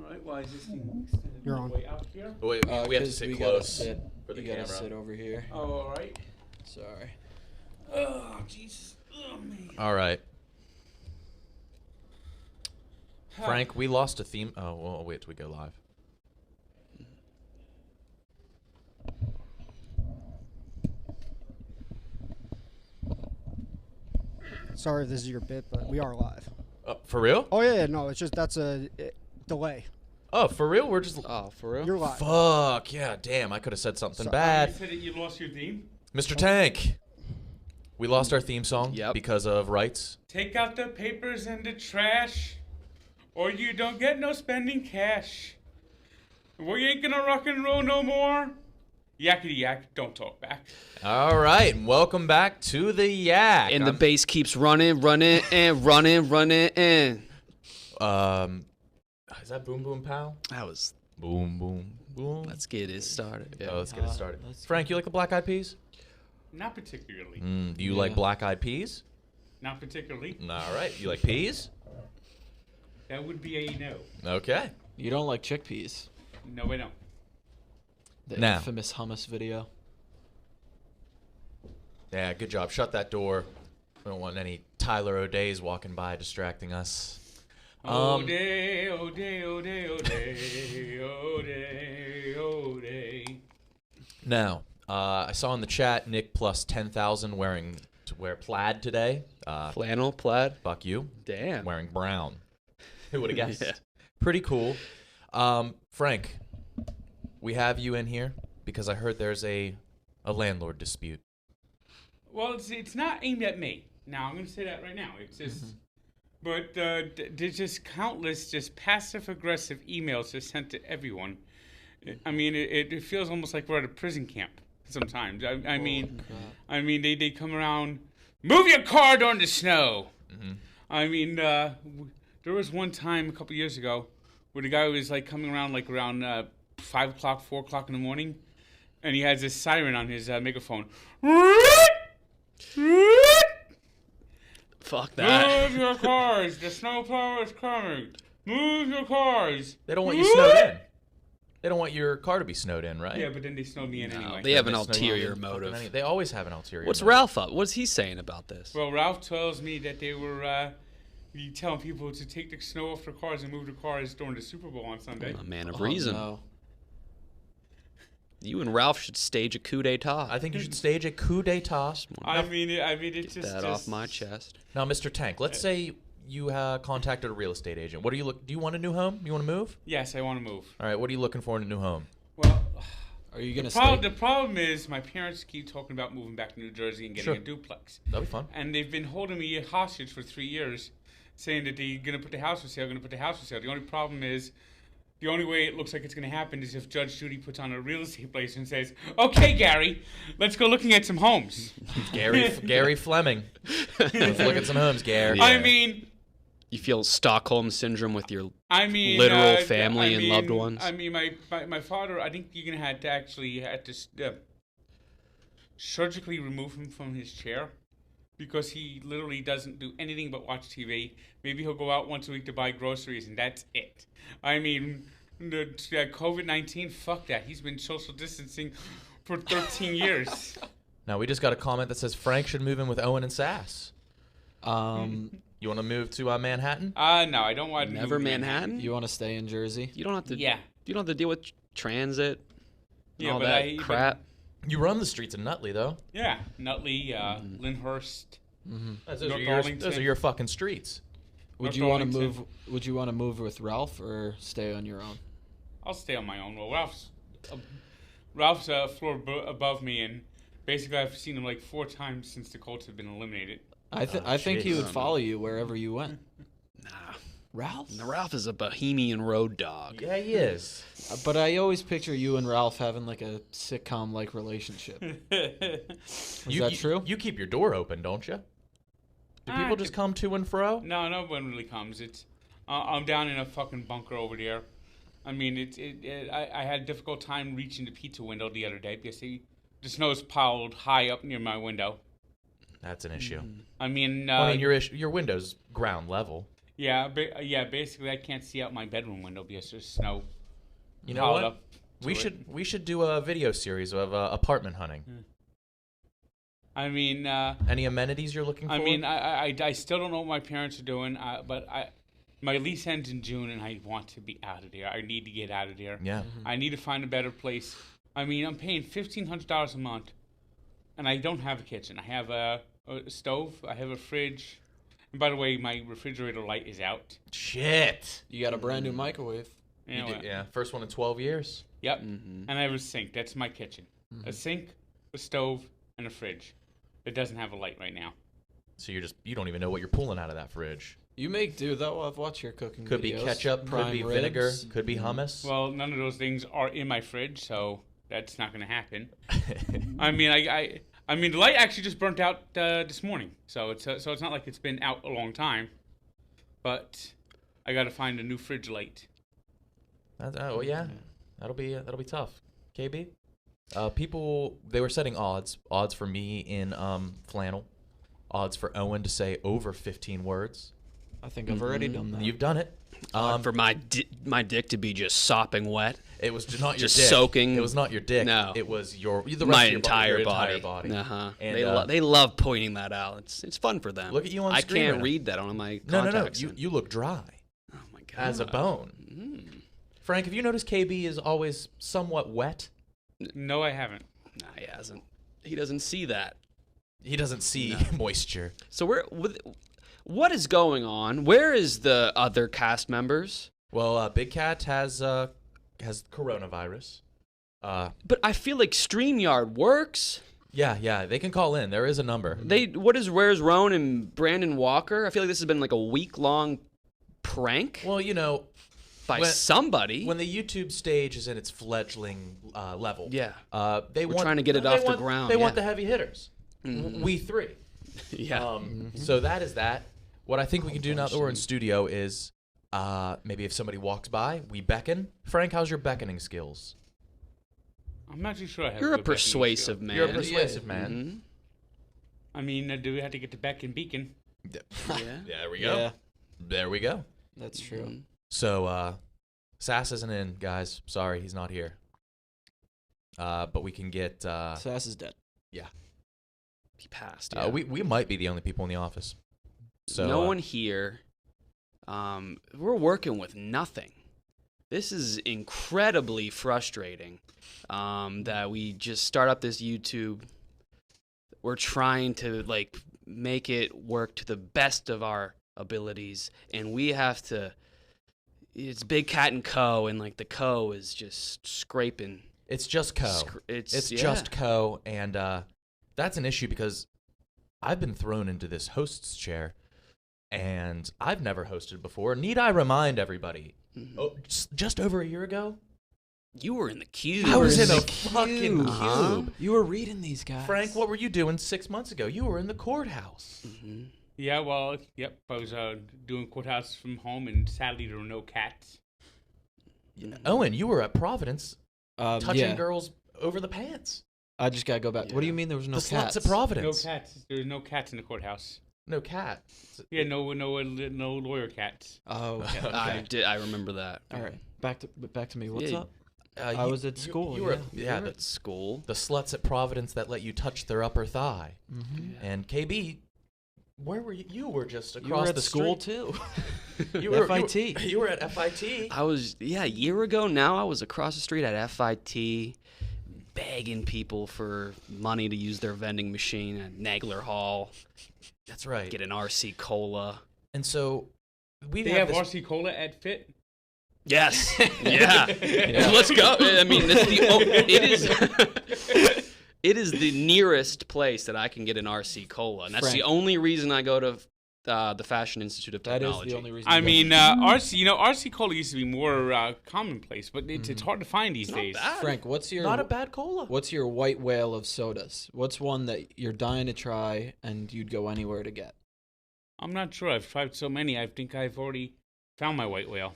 All right. Why is this thing extended You're all on. the way out here? Wait, we have to sit close for the You gotta camera. sit over here. Oh, all right. Sorry. Oh, Jesus. Oh, man. All right. Frank, we lost a theme. Oh, well, I'll wait till we go live. Sorry if this is your bit, but we are live. For real? Oh, yeah, no, it's just that's a delay. Oh, for real? We're just. Oh, for real? You're live. Fuck yeah! Damn, I could have said something So- You bad. said that you lost your theme? Mr. Tank, we lost our theme song Yep. because of rights. Take out the papers and the trash, or you don't get no spending cash. We ain't gonna rock and roll no more. Yakety yak, don't talk back. All right, and welcome back to the Yak. And the bass keeps running, and running, and. Is that Boom Boom Pow? That was. Boom Boom Boom. Let's get it started. Yeah. Let's get it started. Frank, you like the Black Eyed Peas? Not particularly. Do you like Black Eyed Peas? Not particularly. All right, you like peas? That would be a no. Okay. You don't like chickpeas? No, I don't. The Now. infamous hummus video. Yeah, good job. Shut that door. We don't want any Tyler O'Days walking by distracting us. Oh day, oh day, oh day, oh day, oh day, oh day. Now, I saw in the chat Nick plus 10,000 to wear plaid today. Flannel, plaid. Fuck you. Damn. Wearing brown. Who would have guessed? Yeah. Pretty cool. Frank, we have you in here because I heard there's a landlord dispute. Well, it's not aimed at me. Now, I'm going to say that right now. It's just, but there's just countless just passive-aggressive emails just sent to everyone. I mean, it feels almost like we're at a prison camp sometimes. I mean, they come around, move your car during the snow. I mean, there was one time a couple years ago where the guy was like coming around like around 5 o'clock, 4 o'clock in the morning, and he has this siren on his megaphone. Fuck that. Move your cars! The snowplow is coming. Move your cars. They don't want you snowed in. They don't want your car to be snowed in, right? Yeah, but then they snowed me in anyway. They have an They snow you ulterior in. motive. They always have an ulterior What's motive. Ralph up? What's he saying about this? Well, Ralph tells me that they were telling people to take the snow off their cars and move their cars during the Super Bowl on Sunday. A man of reason. No. You and Ralph should stage a coup d'etat. I think you should stage a coup d'etat. I mean, it's Get just that off my chest. Now, Mr. Tank, let's say you contacted a real estate agent. What do you do you want a new home? You want to move? Yes, I want to move. All right, what are you looking for in a new home? Well, Are you gonna the problem is my parents keep talking about moving back to New Jersey and getting Sure. a duplex, That'll be fun. and they've been holding me hostage for 3 years, saying that they're gonna put the house for sale. The only problem is, the only way it looks like it's going to happen is if Judge Judy puts on a real estate place and says, "Okay, Gary, let's go looking at some homes." Gary Fleming. Let's look at some homes, Gary. I mean, You feel Stockholm syndrome with your literal literal family and loved ones? I mean, my father. I think you're gonna have to surgically remove him from his chair because he literally doesn't do anything but watch TV. Maybe he'll go out once a week to buy groceries, and that's it. I mean, the COVID-19. Fuck that. He's been social distancing for 13 years. Now, we just got a comment that says Frank should move in with Owen and Sass. You want to move to Manhattan? No, I don't want to Never move to Manhattan? You want to stay in Jersey? You don't have to. Yeah. You don't have to deal with transit. Yeah, all but that crap. You run the streets of Nutley, though. Yeah, Nutley, Lyndhurst. Those North are Arlington. your fucking streets. Would North you want to Arlington. move? Would you want to move with Ralph or stay on your own? I'll stay on my own. Well, Ralph's a floor above me, and basically I've seen him like 4 times since the Colts have been eliminated. I think he would follow you wherever you went. Nah. Ralph? Now, Ralph is a Bohemian road dog. Yeah, he is. But I always picture you and Ralph having like a sitcom-like relationship. Is that true? You keep your door open, don't you? Do Ah, people just come to and fro? No one really comes. It's I'm down in a fucking bunker over there. I mean, I had a difficult time reaching the pizza window the other day because the snow's piled high up near my window. That's an issue. I mean, Well, I mean, your window's ground level. Yeah, basically, I can't see out my bedroom window because there's snow. You know piled what? up to it. We should do a video series of apartment hunting. I mean, Any amenities you're looking for? I still don't know what my parents are doing, but my lease ends in June, and I want to be out of there. I need to get out of there. Yeah. I need to find a better place. I mean, I'm paying $1,500 a month, and I don't have a kitchen. I have a stove. I have a fridge. And by the way, my refrigerator light is out. Shit. You got a brand new microwave. You know, Yeah, first one in 12 years. Yep. And I have a sink. That's my kitchen. A sink, a stove, and a fridge. It doesn't have a light right now. So you don't even know what you're pulling out of that fridge. You make do though. I've watched your cooking Could be videos. ketchup, could Prime be ribs. vinegar, could be hummus. Well, none of those things are in my fridge, so that's not going to happen. I mean, I mean, the light actually just burnt out this morning, so it's not like it's been out a long time. But I got to find a new fridge light. Oh yeah, that'll be tough. KB, people they were setting odds for me in flannel, odds for Owen to say over 15 words. I think I've already done that. You've done it. For my dick to be just sopping wet. It was not your Just dick. soaking. It was not your dick. No. It was the rest My of your entire your body. entire Uh-huh. And, They love pointing that out. It's fun for them. Look at you on I screen right can't now. read that on my no. contacts. You look dry Oh my god. as a bone. Frank, have you noticed KB is always somewhat wet? No, I haven't. Nah, he hasn't. He doesn't see that. He doesn't see moisture. So what is going on? Where is the other cast members? Well, Big Cat has coronavirus. But I feel like StreamYard works. Yeah, they can call in. There is a number. Where's Roan and Brandon Walker? I feel like this has been like a week-long prank Well, by when- somebody. when the YouTube stage is in its fledgling level, Yeah. we're trying to get it off the ground, They want yeah. the heavy hitters. We three. yeah. So that is that. What I think we can do now that we're in studio is maybe if somebody walks by, we beckon. Frank, how's your beckoning skills? I'm not too sure I have You're a good beckoning persuasive skill. man. You're a persuasive man. I mean, do we have to get to Beacon Beacon? Yeah. There we go. Yeah, There we go. that's true. So Sass isn't in, guys. Sorry, he's not here. But we can get. Sass is dead. He passed. Yeah. We might be the only people in the office. So no one here. We're working with nothing. This is incredibly frustrating. That we just start up this YouTube. We're trying to make it work to the best of our abilities, and we have to. It's Big Cat and Co. and the Co. is just scraping. It's just Co. It's just Co. And that's an issue because I've been thrown into this host's chair, and I've never hosted before. Need I remind everybody? Just over a year ago, You were in the cube. I was in a fucking Uh-huh. cube. You were reading these guys. Frank, what were you doing 6 months ago? You were in the courthouse. Yeah, well, yep. I was doing courthouse from home, and sadly there were no cats. Owen, you were at Providence touching yeah. girls over the pants. I just gotta go back. What do you mean there was no the cats? sluts at Providence. No cats. There was no cats in the courthouse. No cat. Yeah, no lawyer cats. Oh, okay. I remember that. All right. Back to me. What's Yeah. up? I was at school. You were, You yeah, were at school. the sluts at Providence that let you touch their upper thigh. And KB, where were you? You were just across You were at the school street. too. You were FIT. You were at FIT. I was a year ago now. I was across the street at FIT, begging people for money to use their vending machine at Nagler Hall. That's right. Get an RC Cola. And so we They have RC Cola at Fit. Yes. Yeah. Let's go. I mean, it is the nearest place that I can get an RC Cola, and that's Frank. the only reason I go to the Fashion Institute of That Technology. is the only reason. I you go. mean, RC Cola used to be more commonplace, but it's hard to find these days. Frank, what's your Not a bad cola. What's your white whale of sodas? What's one that you're dying to try and you'd go anywhere to get? I'm not sure. I've tried so many. I think I've already found my white whale.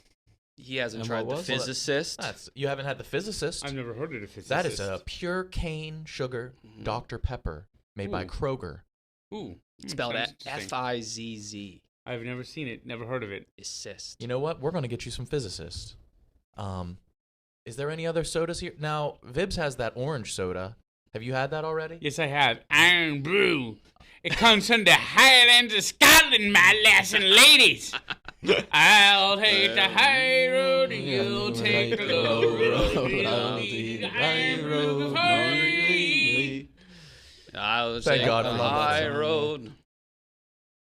He hasn't And tried what the was it? Physicist. You haven't had the Physicist. I've never heard of the physicist. That is a pure cane sugar Dr. Pepper made by Ooh. Kroger. Ooh. Spelled sounds interesting. Fizz. I've never seen it, never heard of it. Assist. You know what? We're going to get you some physicists. Is there any other sodas here? Now, Vibs has that orange soda. Have you had that already? Yes, I have. Iron Brew. It comes from the Highlands of Scotland, my lass and ladies. I'll take the high road and you'll take the low road. We'll be the Iron Brew party. I'll Thank take God the for that high song. road.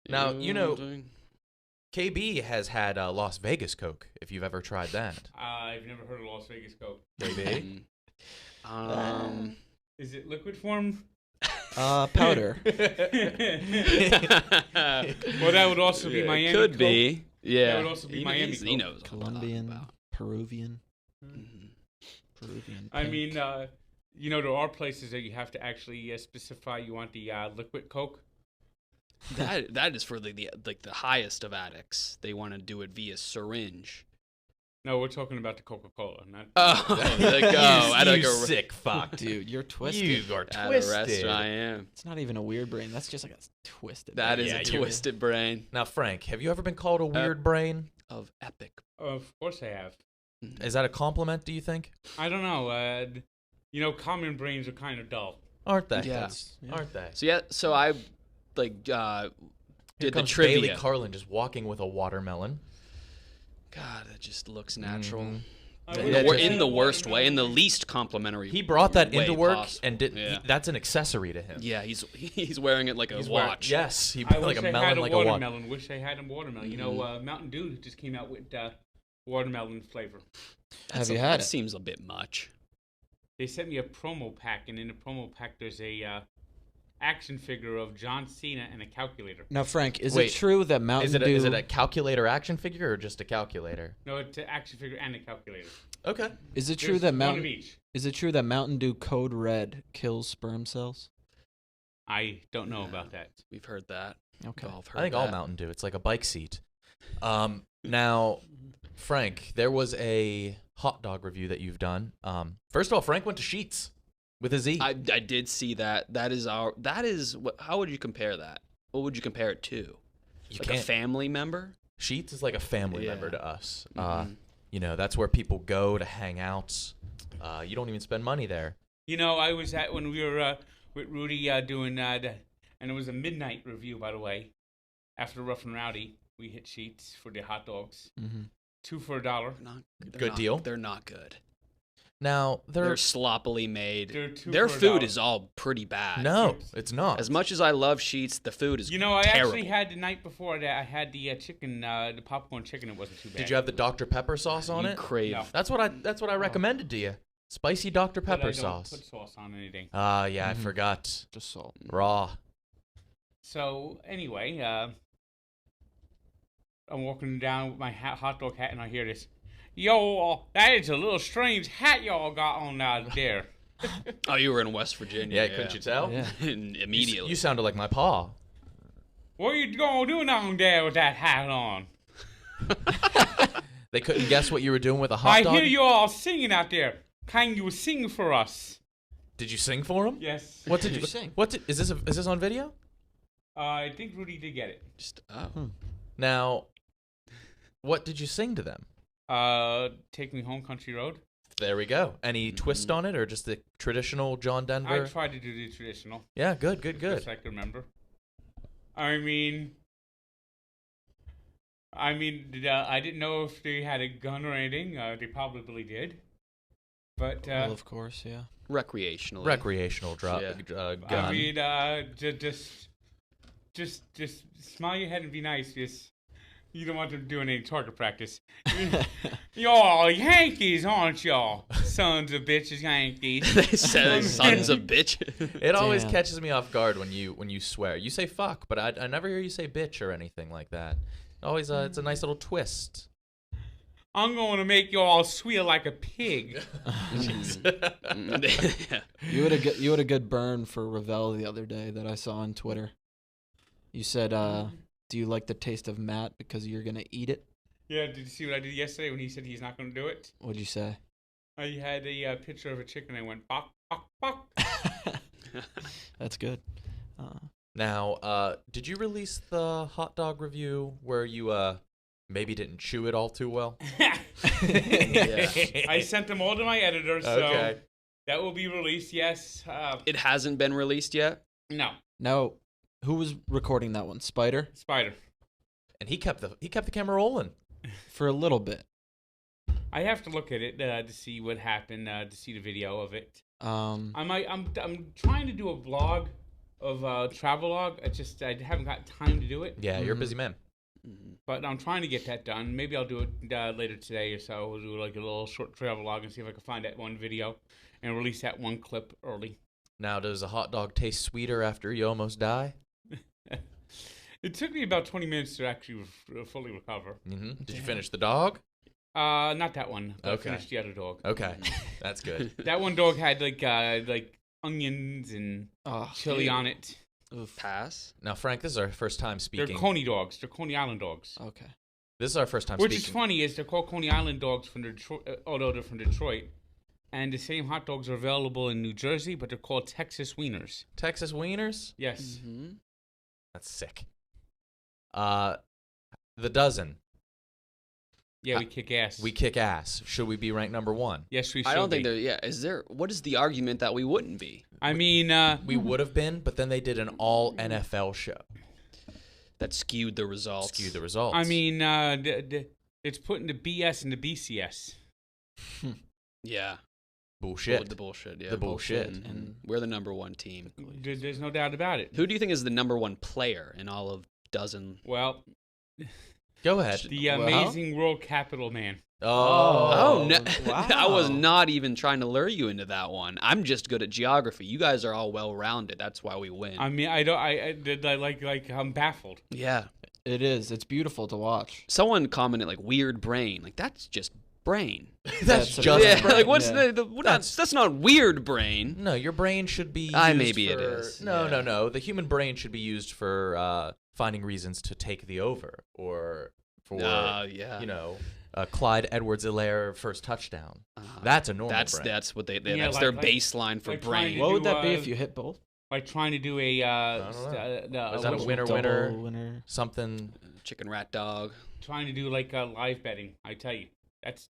Now, you know, KB has had Las Vegas Coke, if you've ever tried that. I've never heard of Las Vegas Coke. KB? Is it liquid form? Powder. Well, that would also be Miami Could Coke. be. Yeah. That would also be Miami He Coke. knows what I'm talking Colombian, about. Peruvian. Mhm. Peruvian. I pink. mean, there are places that you have to actually specify you want the liquid Coke. That is for the highest of addicts. They want to do it via syringe. No, we're talking about the Coca-Cola, not. You sick fuck. dude, you're twisted. You are At a twisted. restaurant, I am. It's not even a weird brain. That's just like a twisted. That brain. is Yeah, a you're- twisted brain Now, Frank, have you ever been called a weird brain? of epic. Of course, I have. Is that a compliment, do you think? I don't know. Common brains are kind of dull. Aren't they? Yeah. Aren't they? So I Here did the comes trivia. Bailey Carlin just walking with a watermelon. God, that just looks natural. Mhm. In the worst way, in the least complimentary. He brought that way into work possible. and did. Yeah. That's an accessory to him. Yeah, he's wearing it like a He's wearing- watch. yes, he I like wish a I melon, had a like a water. watermelon. Wish I had a watermelon. Mountain Dew just came out with watermelon flavor. Have you had that it? seems a bit much. They sent me a promo pack, and in the promo pack there's a action figure of John Cena and a calculator. Now, Frank, is Wait, it true that Mountain Dew? Is it a calculator action figure or just a calculator? No, it's an action figure and a calculator. Okay. Is it There's true that one of Mountain? each. Is it true that Mountain Dew Code Red kills sperm cells? I don't know about that. We've heard that. Okay. We've all heard I think all that. Mountain Dew. It's like a bike seat. Now, Frank, there was a hot dog review that you've done. First of all, Frank went to Sheetz with a Z. I did see that. That is how would you compare that? What would you compare it to? You Like can't. a family member? Sheetz is like a family Yeah. member to us. Mhm. That's where people go to hang out. You don't even spend money there. I was at when we were with Rudy doing and it was a midnight review, by the way. After Rough and Rowdy, we hit Sheets for the hot dogs. Mm-hmm. 2 for $1. Good deal. They're not good. Now, They're sloppily made. They're 2 Their for food $1. is all pretty bad. no, it's not. As much as I love Sheets, the food is I terrible. actually had the night before that. I had the chicken, the popcorn chicken. It wasn't too bad. Did you have the Dr. Pepper sauce on You it? crave. No. That's what I recommended to you. Spicy Dr. But Pepper I don't sauce. Put sauce on anything. Ah, yeah, I Mhm. forgot. Just salt. Raw. So anyway, I'm walking down with my hot dog hat, and I hear this. Yo, that is a little strange hat y'all got on out there. Oh, you were in West Virginia. Yeah, couldn't you tell? Yeah. Immediately. You sounded like my pa. What you gonna do down there with that hat on? They couldn't guess what you were doing with a hot I dog. hear you all singing out there. Can you sing for us? Did you sing for him? Yes. What did Did you you sing? Is this on video? I think Rudy did get it. Just, Now, what did you sing to them? Take Me Home, Country Road. There we go. Any twist on it, or just the traditional John I Denver? tried to do the traditional. Yeah, good. Best I can remember. I mean, I didn't know if they had a gun or anything. They probably did. But Well, of course, yeah. recreationally. Recreational gun. I mean, just smile your head and be nice. Just you don't want them doing any target practice. Y'all Yankees, aren't y'all? Sons of bitches, Yankees. They said sons of bitch. It always Damn. catches me off guard when you swear. You say fuck, but I never hear you say bitch or anything like that. Always, it's a nice little twist. I'm going to make y'all squeal like a pig. You had a good burn for Ravel the other day that I saw on Twitter. You said, "Do you like the taste of Matt because you're gonna eat it?" Yeah, did you see what I did yesterday when he said he's not going to do it? What'd you say? I had a picture of a chicken. I went, bok, bok, bok. That's good. Now, did you release the hot dog review where you maybe didn't chew it all too well? I sent them all to my editor, so Okay. that will be released. Yes. It hasn't been released yet. No. Now, who was recording that one? Spider? Spider. And he kept the camera rolling. For a little bit. I have to look at it to see what happened. To see the video of it. I'm trying to do a vlog of travel log. I haven't got time to do it. Yeah, you're a busy man. But I'm trying to get that done. Maybe I'll do it later today or so. We'll do like a little short travel log and see if I can find that one video and release that one clip early. Now, does a hot dog taste sweeter after you almost die? It took me about 20 minutes to actually fully recover. Mm-hmm. Did you finish the dog? Not that one. But Okay. I finished the other dog. Okay, that's good. That one dog had like onions and chili on it. Oof. Pass. Now, Frank, this is our first time They're speaking. Coney dogs. They're Coney Island dogs. Okay. This is our first time Which speaking. is funny is they're called Coney Island dogs from Detroit, although they're from Detroit. And the same hot dogs are available in New Jersey, but they're called Texas Wieners. Texas Wieners? Yes. Mm-hmm. That's sick. The dozen. Yeah, we kick ass. We kick ass. Should we be ranked number 1? Yes, we should I don't think be. there. Yeah. Is there? What is the argument that we wouldn't be? I mean, We would have been, but then they did an all NFL show. That skewed the results. Skew the results. I mean, it's putting the BS in the BCS. Yeah. bullshit. The bullshit. Yeah. The bullshit. And we're the number 1 team. There's no doubt about it. Who do you think is the number 1 player in all of dozen? Well, Go ahead. the amazing world capital man. Oh no! wow. I was not even trying to lure you into that one. I'm just good at geography. You guys are all well-rounded. That's why we win. I mean, I like I'm baffled. Yeah. It is. It's beautiful to watch. Someone commented like weird brain. Like that's just brain. That's a- just Yeah. brain. Like what's Yeah. that's not weird brain. No, your brain should be used Maybe it for- is, No, yeah. no. The human brain should be used for finding reasons to take the over or for, Yeah. you know, Clyde Edwards-Helaire first touchdown. Uh, That's a normal That's brain. that's what they. Yeah, That's their like- baseline for like brain. trying What would do, that be uh, if you hit both? Like trying to do a don't know. Is that a winner? Double winner. Something. Chicken rat dog. trying to do like live betting. I tell you, that's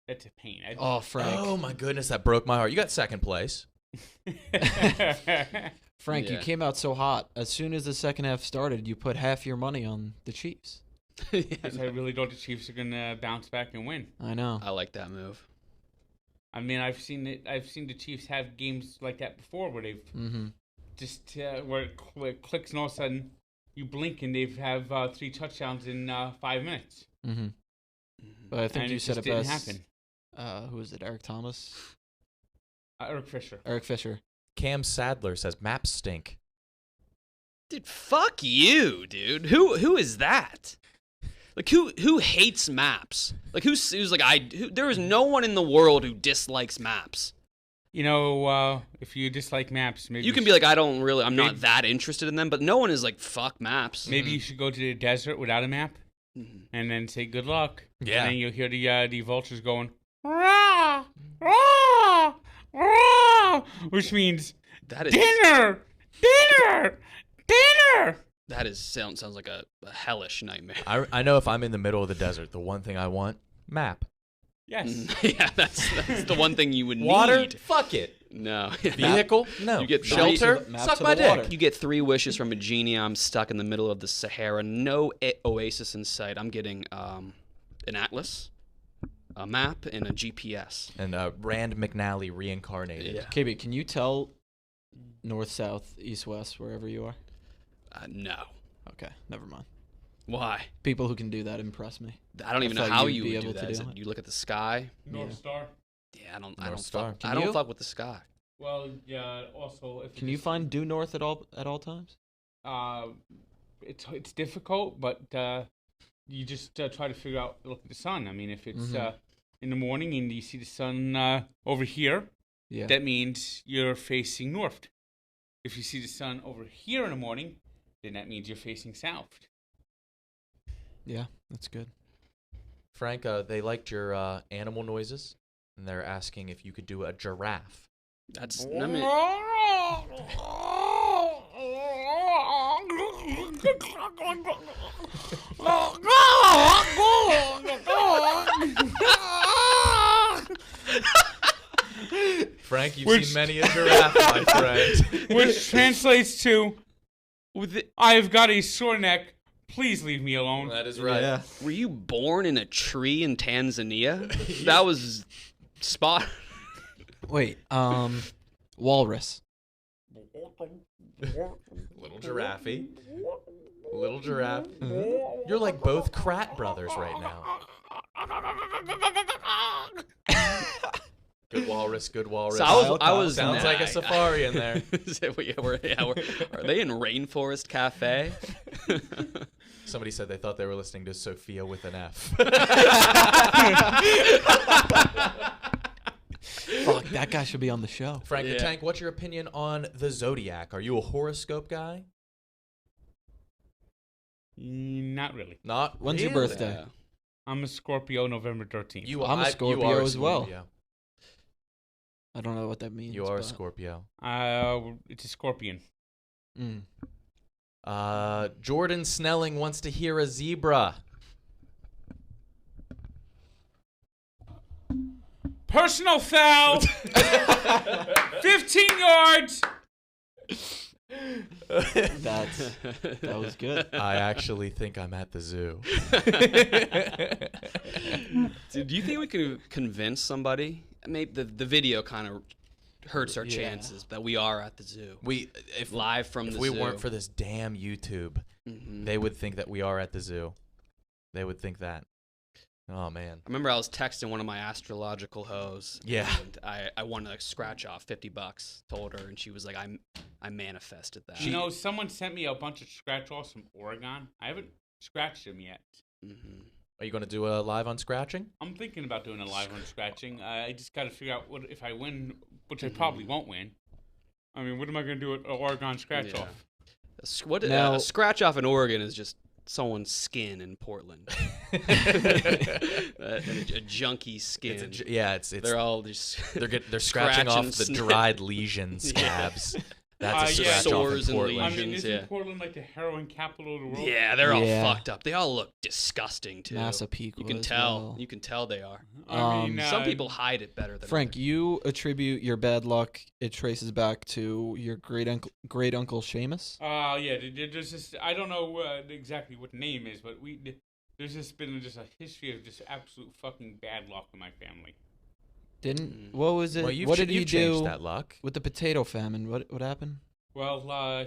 a pain. Oh, Frank. Oh, my goodness. That broke my heart. You got second place. Frank, you Yeah. came out so hot. As soon as the second half started, you put half your money on the Chiefs. Because I really thought the Chiefs are gonna bounce back and win. I know. I like that move. I mean, I've seen the Chiefs have games like that before, where they've Mm-hmm. just where it clicks and all of a sudden you blink and they have 3 touchdowns in 5 minutes. Mm-hmm. But I think And you it said just it didn't best. happen. Who was it? Eric Thomas? Eric Fisher. Eric Fisher. Cam Sadler says maps stink. Dude, fuck you, dude. Who is that? Like who hates maps? Like who's like there is no one in the world who dislikes maps. You know, if you dislike maps, maybe You can be like I'm not that interested in them, but no one is like fuck maps. maybe you should go to the desert without a map, and then say good luck. Yeah. And then you'll hear the vultures going, rah, rah, rah, which means That is dinner, dinner, dinner. that is sounds like a hellish nightmare. I know if I'm in the middle of the desert, the one thing I want, map. Yes. Yeah, that's the one thing you would Water? need. Fuck it. No. Vehicle? No. You get Shelter? Map Suck to my the dick. water. You get 3 wishes from a genie. I'm stuck in the middle of the Sahara. No oasis in sight. I'm getting an atlas, a map, and a GPS. And Rand McNally reincarnated. Yeah. KB, can you tell north, south, east, west, wherever you are? No. Okay, never mind. Why? People who can do that impress me. I don't even know thought how you'd you be would do able to that. Is do it, it. you look at the sky? North Yeah. Star. Yeah, I don't North Star. fuck. Can I don't you? fuck with the sky. Well, yeah. Also, if Can you find due north at all times? it's difficult, but you just try to figure out. Look at the sun. I mean, if it's Mhm. in the morning and you see the sun over here, Yeah. that means you're facing north. If you see the sun over here in the morning, then that means you're facing south. Yeah, that's good. Frank, they liked your animal noises, and they're asking if you could do a giraffe. That's I mean, Frank, you've seen many a giraffe, my friend. Which translates to, I've got a sore neck. Please leave me alone. That is right. Yeah. Were you born in a tree in Tanzania? That was spot. Wait, walrus. Little giraffe. Little giraffe. You're like both Krat brothers right now. Good walrus, good walrus. So I was Sounds like a safari in there. Are they in Rainforest Cafe? Somebody said they thought they were listening to Sophia with an F. Fuck, that guy should be on the show. Frank the Tank, what's your opinion on the Zodiac? Are you a horoscope guy? Not really. Not When's your really? birthday? I'm a Scorpio, November 13th. I'm a you Scorpio are a as well. Scorpio. I don't know what that means. You are a but- Scorpio. It's a scorpion. Mm. Jordan Snelling wants to hear a zebra. Personal foul! 15 yards! That was good. I actually think I'm at the zoo. Dude, do you think we could convince somebody? Maybe the video kind of hurts our Yeah. chances that we are at the zoo. If Live from the we zoo. weren't for this damn YouTube, Mhm. they would think that we are at the zoo. They would think that. Oh man. I remember I was texting one of my astrological hoes. Yeah. And I won a scratch off $50. Told her, and she was like, I manifested that. You know, someone sent me a bunch of scratch-offs from Oregon. I haven't scratched them yet. Mhm. Are you going to do a live on scratching? I'm thinking about doing a live one scratching. I just got to figure out what if I win, which I probably won't win. I mean, what am I going to do at an Oregon scratch-off? Now- A scratch off in Oregon is just someone's skin in Portland. a junky skin. It's They're all just they're scratching off the scratching dried lesion scabs. That's a yeah. scratch off Sores in and Portland. I mean, lesions. isn't Yeah. Portland like the heroin capital of the world? Yeah, they're all Yeah. fucked up. They all look disgusting too. Massapequa You can as tell. well. You can tell they are. I mean, Some people hide it better than Frank, others. you attribute your bad luck. It traces back to your great uncle Seamus. Yeah, there's just I don't know exactly what the name is, but there's just been just a history of just absolute fucking bad luck in my family. What was it? Well, you've what did you've he changed do that luck. with the potato famine? What happened? Well,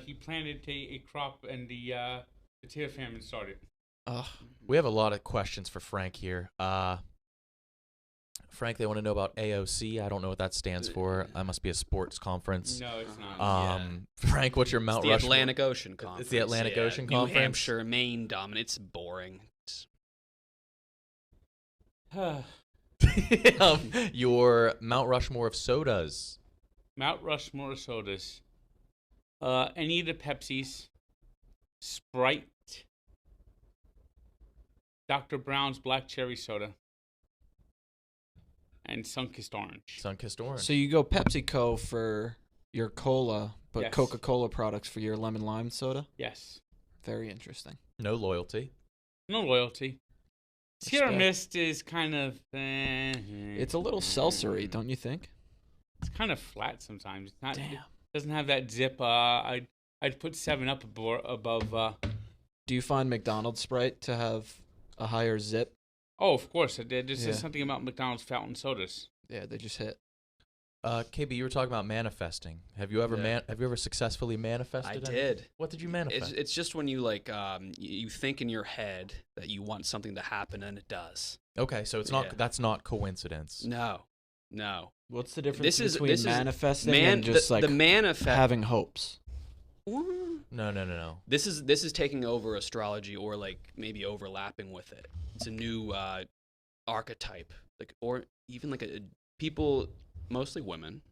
he planted a crop, and the potato famine started. Ugh. We have a lot of questions for Frank here. Frank, they want to know about AOC. I don't know what that stands for. That must be a sports conference. No, it's not. Frank, what's your Mount It's the Rushmore? Atlantic Ocean Conference. It's the Atlantic Ocean New Conference? Hampshire, Maine dominant. It's boring. Your Mount Rushmore of sodas. Mount Rushmore sodas. Any of the Pepsis, Sprite, Dr. Brown's Black Cherry Soda, and Sunkist Orange. Sunkist Orange. So you go PepsiCo for your cola, but Yes. Coca-Cola products for your lemon lime soda. Yes. Very interesting. No loyalty. No loyalty. Sierra Respect. Mist is kind of. It's a little seltzery, don't you think? It's kind of flat sometimes. It's not. It Damn. doesn't have that zip. I'd put 7-Up above. Do you find McDonald's Sprite to have a higher zip? Oh, of course. There's Yeah. just something about McDonald's fountain sodas. Yeah, they just hit. KB, you were talking about manifesting. Have you ever Yeah. have you ever successfully manifested? I anything? did. What did you manifest? It's just when you you think in your head that you want something to happen and it does. Okay, so it's Yeah. not that's not coincidence. No. What's the difference This is- between this is manifesting and just the manifest. having hopes? No. This is taking over astrology or like maybe overlapping with it. It's a new archetype, or even people, mostly women,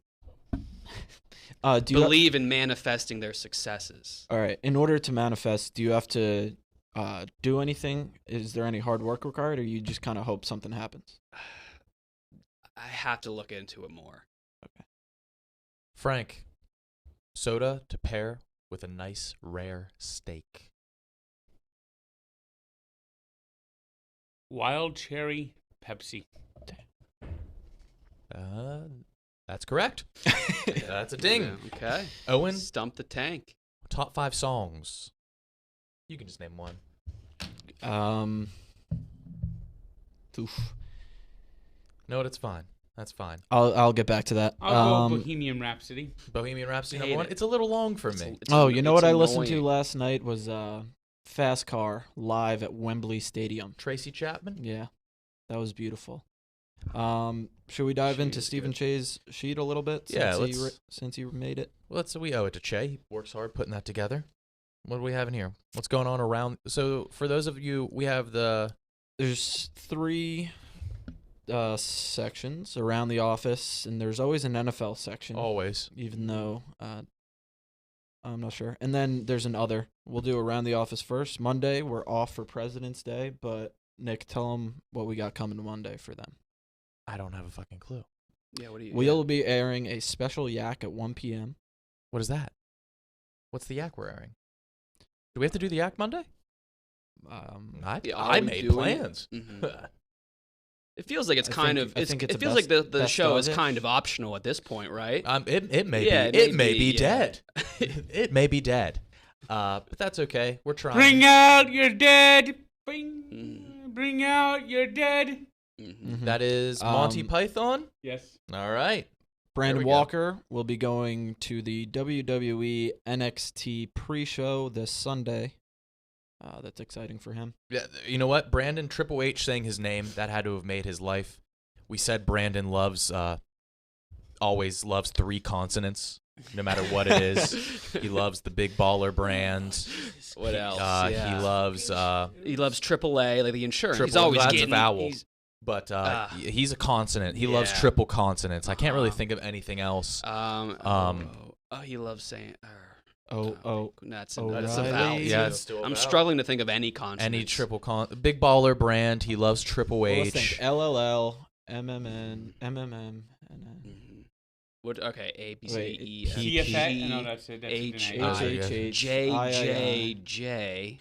Do you believe in manifesting their successes. all right. In order to manifest, do you have to do anything? Is there any hard work required, or you just kind of hope something happens? I have to look into it more. Frank, soda to pair with a nice rare steak. Wild cherry Pepsi. That's correct. That's a ding. Yeah, okay. Owen, Stump the tank. top 5 songs. You can just name one. Oof. No, that's fine. That's fine. I'll get back to that. I'll go Bohemian Rhapsody. Bohemian Rhapsody Hate number 1. it. It's a little long for me. You know what I listened to annoying. last night was Fast Car live at Wembley Stadium. Tracy Chapman. Yeah, that was beautiful. Should we dive into She's Stephen good. Che's sheet a little bit? Yeah, Since he made it. Well, we owe it to Che. He works hard putting that together. What do we have in here? What's going on around? So for those of you, we have There's 3 sections around the office, and there's always an NFL section. always. Even though I'm not sure. And then there's an other. We'll do around the office first. Monday, we're off for President's Day, but Nick, tell them what we got coming Monday for them. I don't have a fucking clue. Yeah, what do you? We'll be airing a special yak at 1 p.m. What is that? What's the yak we're airing? Do we have to do the yak Monday? Yeah, I are we made doing- plans. Mhm. It feels like it's I kind think- of. I It's, think it's it a feels like the best show is of-ish. kind of optional at this point, right? It may Yeah, be. it It may may be, be yeah. dead. It may be dead. But that's okay. We're trying. Bring out your dead. Bring, Mm. bring out your dead. Mhm. That is Monty Python. Yes. All right. Brandon we go. Walker will be going to the WWE NXT pre-show this Sunday. That's exciting for him. Yeah, you know what? Brandon Triple H saying his name, that had to have made his life. We said Brandon always loves 3 consonants, no matter what it is. He loves the Big Baller brand. What else? He loves He loves AAA, like the insurance. He's Triple- always that's a getting vowel. he's- but he's a consonant. He loves Yeah. triple consonants. I can't really Uh-huh. think of anything else. he loves saying. That's a O'Reilly. vowel. Yeah, too. it's still a I'm vowel. struggling to think of any consonants. Any Big Baller brand. He loves Triple Well, let's H. think LLL, MMN, MMM, and Mhm. What? Okay. A B C Wait, E F P- TFA? No, that's it. That's H an I- A. HHH, J III. J J.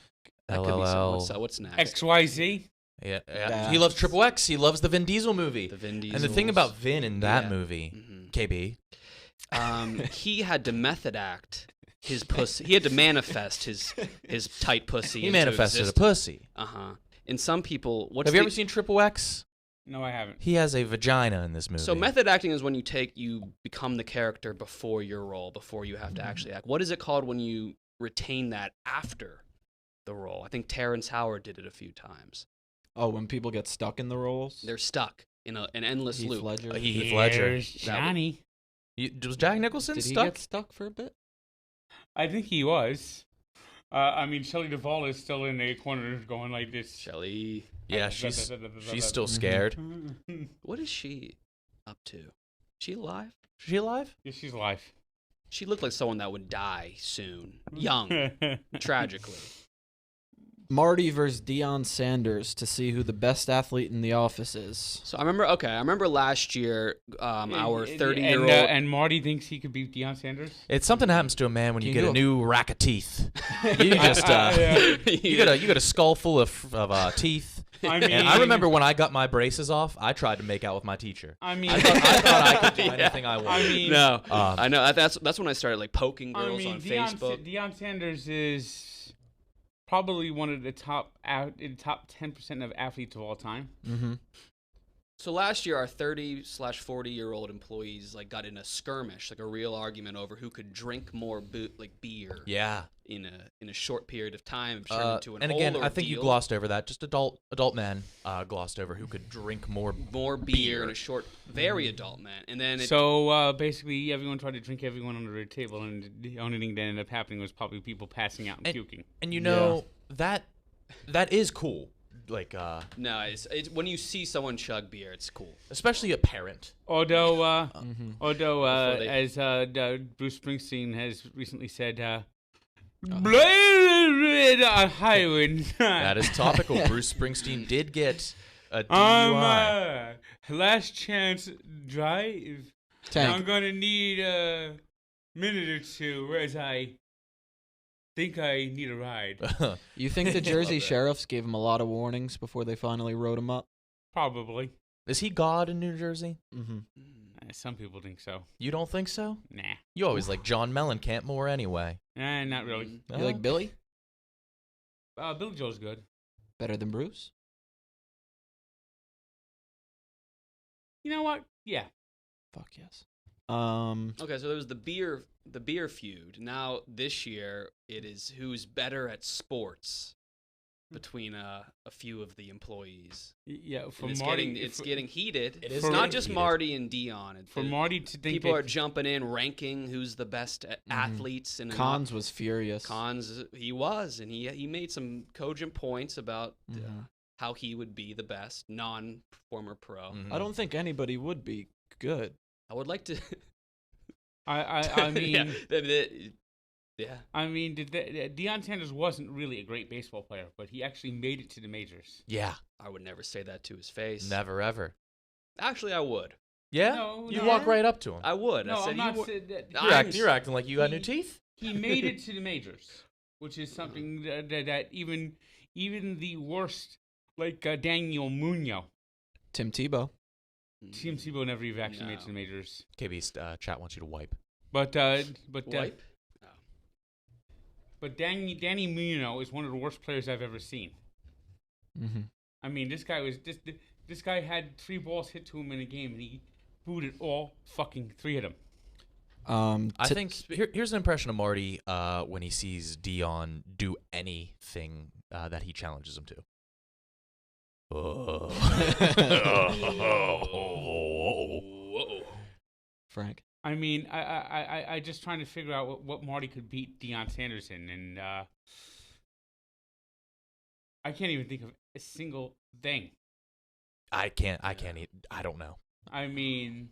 That could be LLL. something. What's next? XYZ. Yeah. That's- He loves Triple X. He loves the Vin Diesel movie. The Vin Diesel. And the thing about Vin in that Yeah. movie, Mhm. KB, He had to method act his pussy. He had to manifest his tight pussy. he manifested a pussy. And some people, what's Have you the- ever seen Triple X? No, I haven't. He has a vagina in this movie. So method acting is when you become the character before your role, before you have to actually act. What is it called when you retain that after the role? I think Terrence Howard did it a few times. Oh, when people get stuck in the roles. They're stuck in an endless Heath loop. Ledger. Heath Ledger. Here's Johnny. Was Jack Nicholson Did he stuck? get stuck for a bit? I think he was. I mean, Shelley Duvall is still in the corner going like this. Shelley, Yeah, she's still scared. what is she up to? She alive? Is she alive? Yeah, she's alive. She looked like someone that would die soon, young, tragically. Marty versus Deion Sanders to see who the best athlete in the office is. So I remember last year, our 30-year-old. And Marty thinks he could beat Deion Sanders. It's something happens to a man when Can you you get a go- new rack of teeth. You just you got a skull full of teeth. I mean, And I remember when I got my braces off, I tried to make out with my teacher. I mean, I thought I could do Yeah. anything I wanted. I mean, No, Um, I know that's when I started like poking I girls mean, on Facebook. Deion Sanders is probably one of the top 10% of athletes of all time. Mm-hmm. So last year, our 30/40-year-old employees like got in a skirmish, like a real argument over who could drink more beer Yeah. in a short period of time. It turned into an And again, whole I think you ordeal. glossed over that. Just adult men glossed over who could drink more. more beer in a short, very adult man, and then So basically, everyone tried to drink everyone under the table, and the only thing that ended up happening was probably people passing out and puking. And you know that is cool. Like no, it's when you see someone chug beer, it's cool. especially a parent. Although, Before they- as Bruce Springsteen has recently said, That that is topical. Bruce Springsteen did get a DUI. Last chance drive. I'm Tank. gonna need a minute or two as I think I need a ride. You think the Jersey Love that. Sheriffs gave him a lot of warnings before they finally wrote him up? Probably. Is he God in New Jersey? Mm-hmm. Some people think so. You don't think so? Nah. You always like John Mellencamp more anyway. Not really. You like Billy? Billy Joel's good. Better than Bruce? You know what? Yeah. Fuck yes. Okay, so there was the beer feud. Now this year it is who's better at sports between a few of the employees. Yeah. For And it's Marty, getting heated. It is It's not getting just heated. Marty and Dion. for Marty to think People are that, jumping in, ranking who's the best athletes. And Cons was furious. Cons, he was, and he made some cogent points about how he would be the best non-former pro. Mhm. I don't think anybody would be good. I would like to. I mean, yeah. I mean, Deion Sanders wasn't really a great baseball player, but he actually made it to the majors. Yeah. I would never say that to his face. Never ever. Actually, I would. Yeah? No, You no. walk right up to him. I would. No, I said I'm not you would. saying that. You're acting like you got new He- teeth? He made it to the majors, which is something that even the worst, like Daniel Munoz, Tim Tebow. Tim Tebow never even actually made it to the No. majors. KB's chat wants you to wipe. But Wipe? but Danny Munoz is one of the worst players I've ever seen. Mm-hmm. I mean, this guy was this guy had 3 balls hit to him in a game, and he booted all fucking 3 of them. I think here's an impression of Marty when he sees Dion do anything that he challenges him to. Frank. I mean, I just trying to figure out what Marty could beat Deion Sanders in, and I can't even think of a single thing. I can't. I don't know. I mean,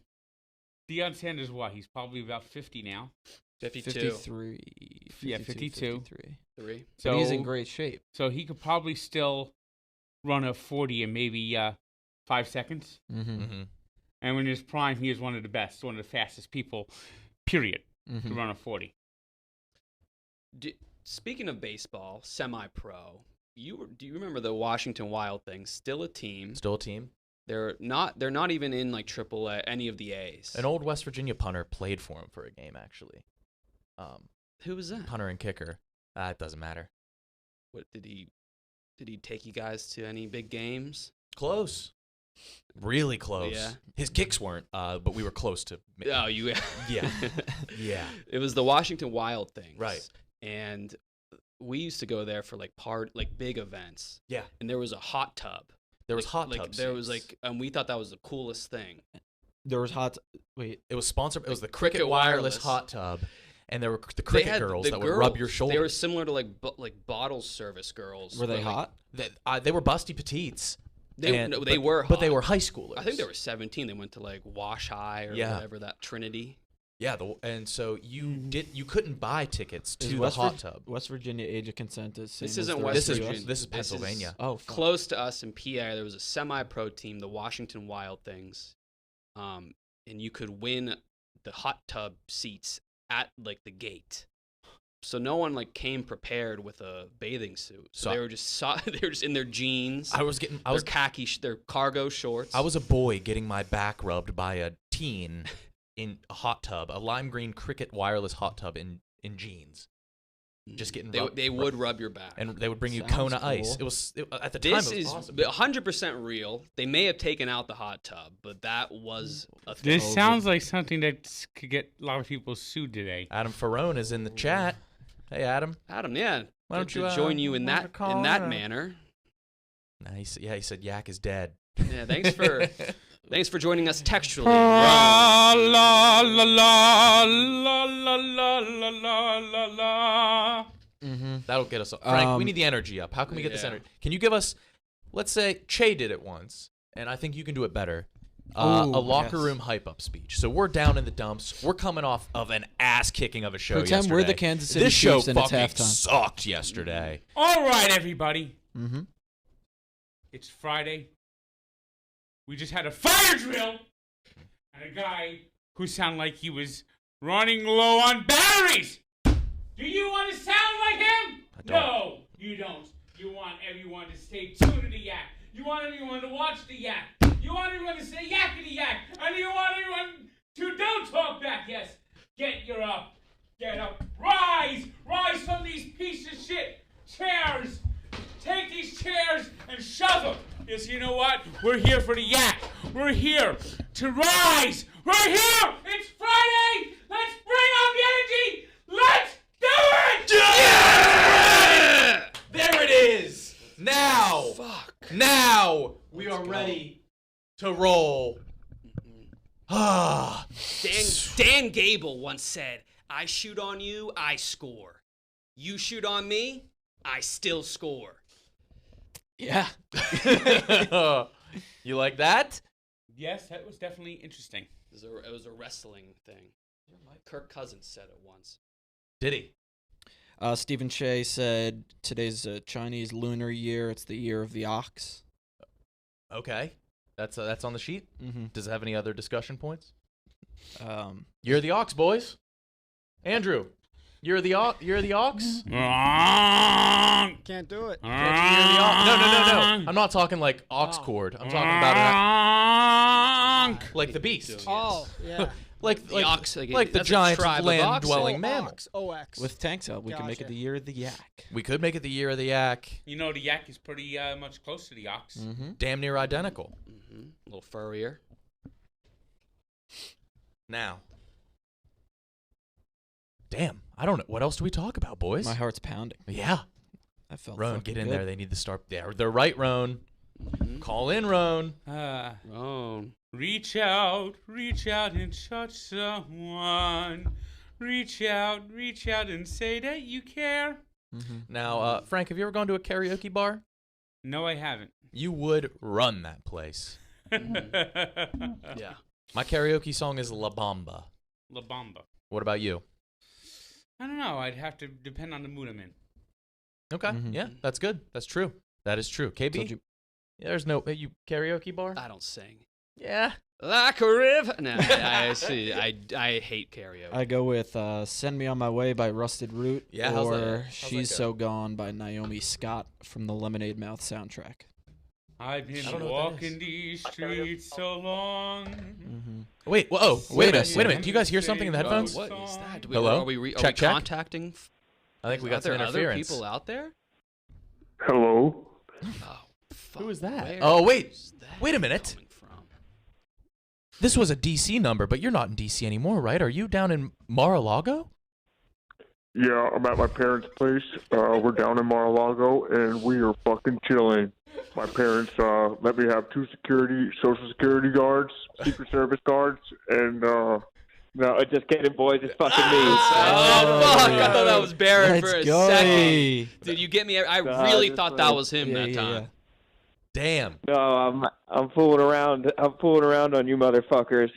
Deion Sanders, what? He's probably about 50 now. 52. 53. Yeah, 52. 53. 3. So But he's in great shape. So he could probably still run a 40 in maybe 5 seconds. Mm-hmm. Mm-hmm. And when in his prime, he is one of the best, one of the fastest people, period, to Mm-hmm. run a 40. Speaking of baseball, semi-pro, do you remember the Washington Wild thing? Still a team. Still a team. They're not even in like triple A, any of the A's. An old West Virginia punter played for him for a game, actually. Who was that? Punter and kicker. It doesn't matter. What did he take you guys to any big games? Close. Really close. Yeah. His kicks weren't, but we were close to. Oh, you. Yeah. Yeah. It was the Washington Wild things. Right. And we used to go there for like big events. Yeah. And there was a hot tub. There was hot like tubs. there was like, and we thought that was the coolest thing. There was hot. Wait. It was sponsored. It was the Cricket Cricket Wireless Wireless. hot tub, and there were the They cricket had girls the that would rub your shoulders. They were similar to like bottle service girls. Were they like- hot? They were busty petites. They but, were hot. but they were high schoolers. I think they were 17. They went to like Wash High or Yeah. whatever, that Trinity. Yeah, and so you couldn't buy tickets to Is the West hot Vir- tub. West Virginia age of consent is same This as isn't the West rest This of is the Virginia. US? this is This is- Pennsylvania. Oh, fuck. Close to us in PA, there was a semi-pro team, the Washington Wild things, and you could win the hot tub seats at like the gate. So no one like came prepared with a bathing suit. So So- they were just they were just in their jeans, I was their cargo shorts. I was a boy getting my back rubbed by a teen in a hot tub, a lime green Cricket Wireless hot tub in jeans, just getting rubbed. They would rub your back. and they would bring you Sounds Kona cool. ice. It was at the time. This It was is awesome. 100% real. They may have taken out the hot tub, but that was a thing. This sounds like something that could get a lot of people sued today. Adam Ferrone is in the chat. Hey, Adam. Adam, yeah. Why don't to you, join you in why don't you that call in? manner? Nice. Yeah, he said Yak is dead. Yeah, thanks for joining us textually. La la la la la la la la la la. Mm-hmm. That'll get us up. Frank, we Um, need the energy up. How can we get this yeah. energy? Can you give us, let's say, Che did it once, and I think you can do it better. Ooh, A locker yes. room hype up speech. So we're down in the dumps. We're coming off of an ass kicking of a show Pretend yesterday. we're the Kansas City This show Chiefs and it's fucking halftime. sucked yesterday. All right, everybody. Mm-hmm. It's Friday. We just had a fire drill, and a guy who sounded like he was running low on batteries Do you want to sound like him? I don't. No, you don't. You want everyone to stay tuned to the yak. You want everyone to watch the yak. You want everyone to say yakety yak. And you want everyone to don't talk back. Yes. Get up. Get up. Rise. Rise from these piece of shit chairs. Take these chairs and shove them. Yes, you know what? We're here for the yak. We're here to rise. We're here. It's Friday. Let's bring out the energy. Let's do it. Yeah! There it is. Now. Fuck. Now we are ready to roll. Ah. Dan Gable once said, "I shoot on you, I score. You shoot on me, I still score." Yeah. You like that? Yes, that was definitely interesting. It was a wrestling thing. Kirk Cousins said it once. Did he? Stephen Shea said today's a Chinese lunar year. It's the year of the ox. Okay. That's on the sheet. Mm-hmm. Does it have any other discussion points? You're the ox, boys. Andrew, you're the ox. Can't do it. You're the ox. No. I'm not talking like ox cord. I'm talking about like the beast. Oh, yeah. Like The ox, like the that's a giant tribe of land-dwelling Oh, mammal. ox, OX. With Tank's help, we can make it Gotcha. the year of the yak. We could make it the year of the yak. You know, the yak is pretty much close to the ox. Mm-hmm. Damn near identical. Mm-hmm. A little furrier. Now. Damn, I don't know. What else do we talk about, boys? My heart's pounding. Yeah. I felt Roan, fucking get in good. there. They need to start. They're right, Roan. Mm-hmm. Call in, Roan. Oh. Reach out and touch someone. Reach out and say that you care. Mm-hmm. Now, Frank, have you ever gone to a karaoke bar? No, I haven't. You would run that place. Yeah. My karaoke song is La Bamba. La Bamba. What about you? I don't know. I'd have to depend on the mood I'm in. Okay. Mhm. Yeah, that's good. That's true. That is true. KB? Told you- There's no you karaoke bar? I don't sing. Yeah. Like a river. No, I see. I hate karaoke. I go with "Send Me on My Way" by Rusted Root, Yeah, how's that? or How's "She's that go? So Gone" by Naomi Scott from the Lemonade Mouth soundtrack. I've I been don't know what that walking these streets so long. Mm-hmm. Wait, wait a minute. Do you guys hear something in the headphones? What is that? Hello? Are we Check. contacting? I think we got Are there some other interference. people out there? Hello? Oh, fuck. Who is that? Where Oh, wait. is that Wait a minute. coming from? This was a DC number, but you're not in DC anymore, right? Are you down in Mar-a-Lago? Yeah, I'm at my parents' place. We're down in Mar-a-Lago, and we are fucking chilling. My parents let me have 2 Social Security guards, Secret Service guards, and no, just kidding, boys. It's fucking me. Oh, fuck. I yeah. thought that was Barrett for a Let's go. second. Dude, you get me? I really that's thought that right. was him that time. Damn. No, I'm fooling around. I'm fooling around on you, motherfuckers.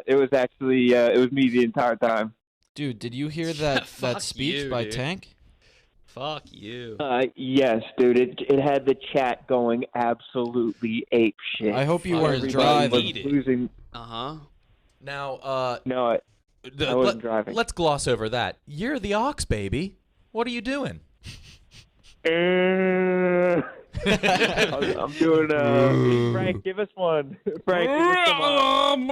It was actually it was me the entire time. Dude, did you hear that Fuck speech you, by dude. Tank? Fuck you. Yes, dude. It had the chat going absolutely ape shit. I hope you Fuck, weren't everybody driving. needed. Losing. Uh-huh. Now, No, I wasn't driving. let's gloss over that. You're the ox, baby. What are you doing? I'm doing. Frank, give us one. Frank, give us some.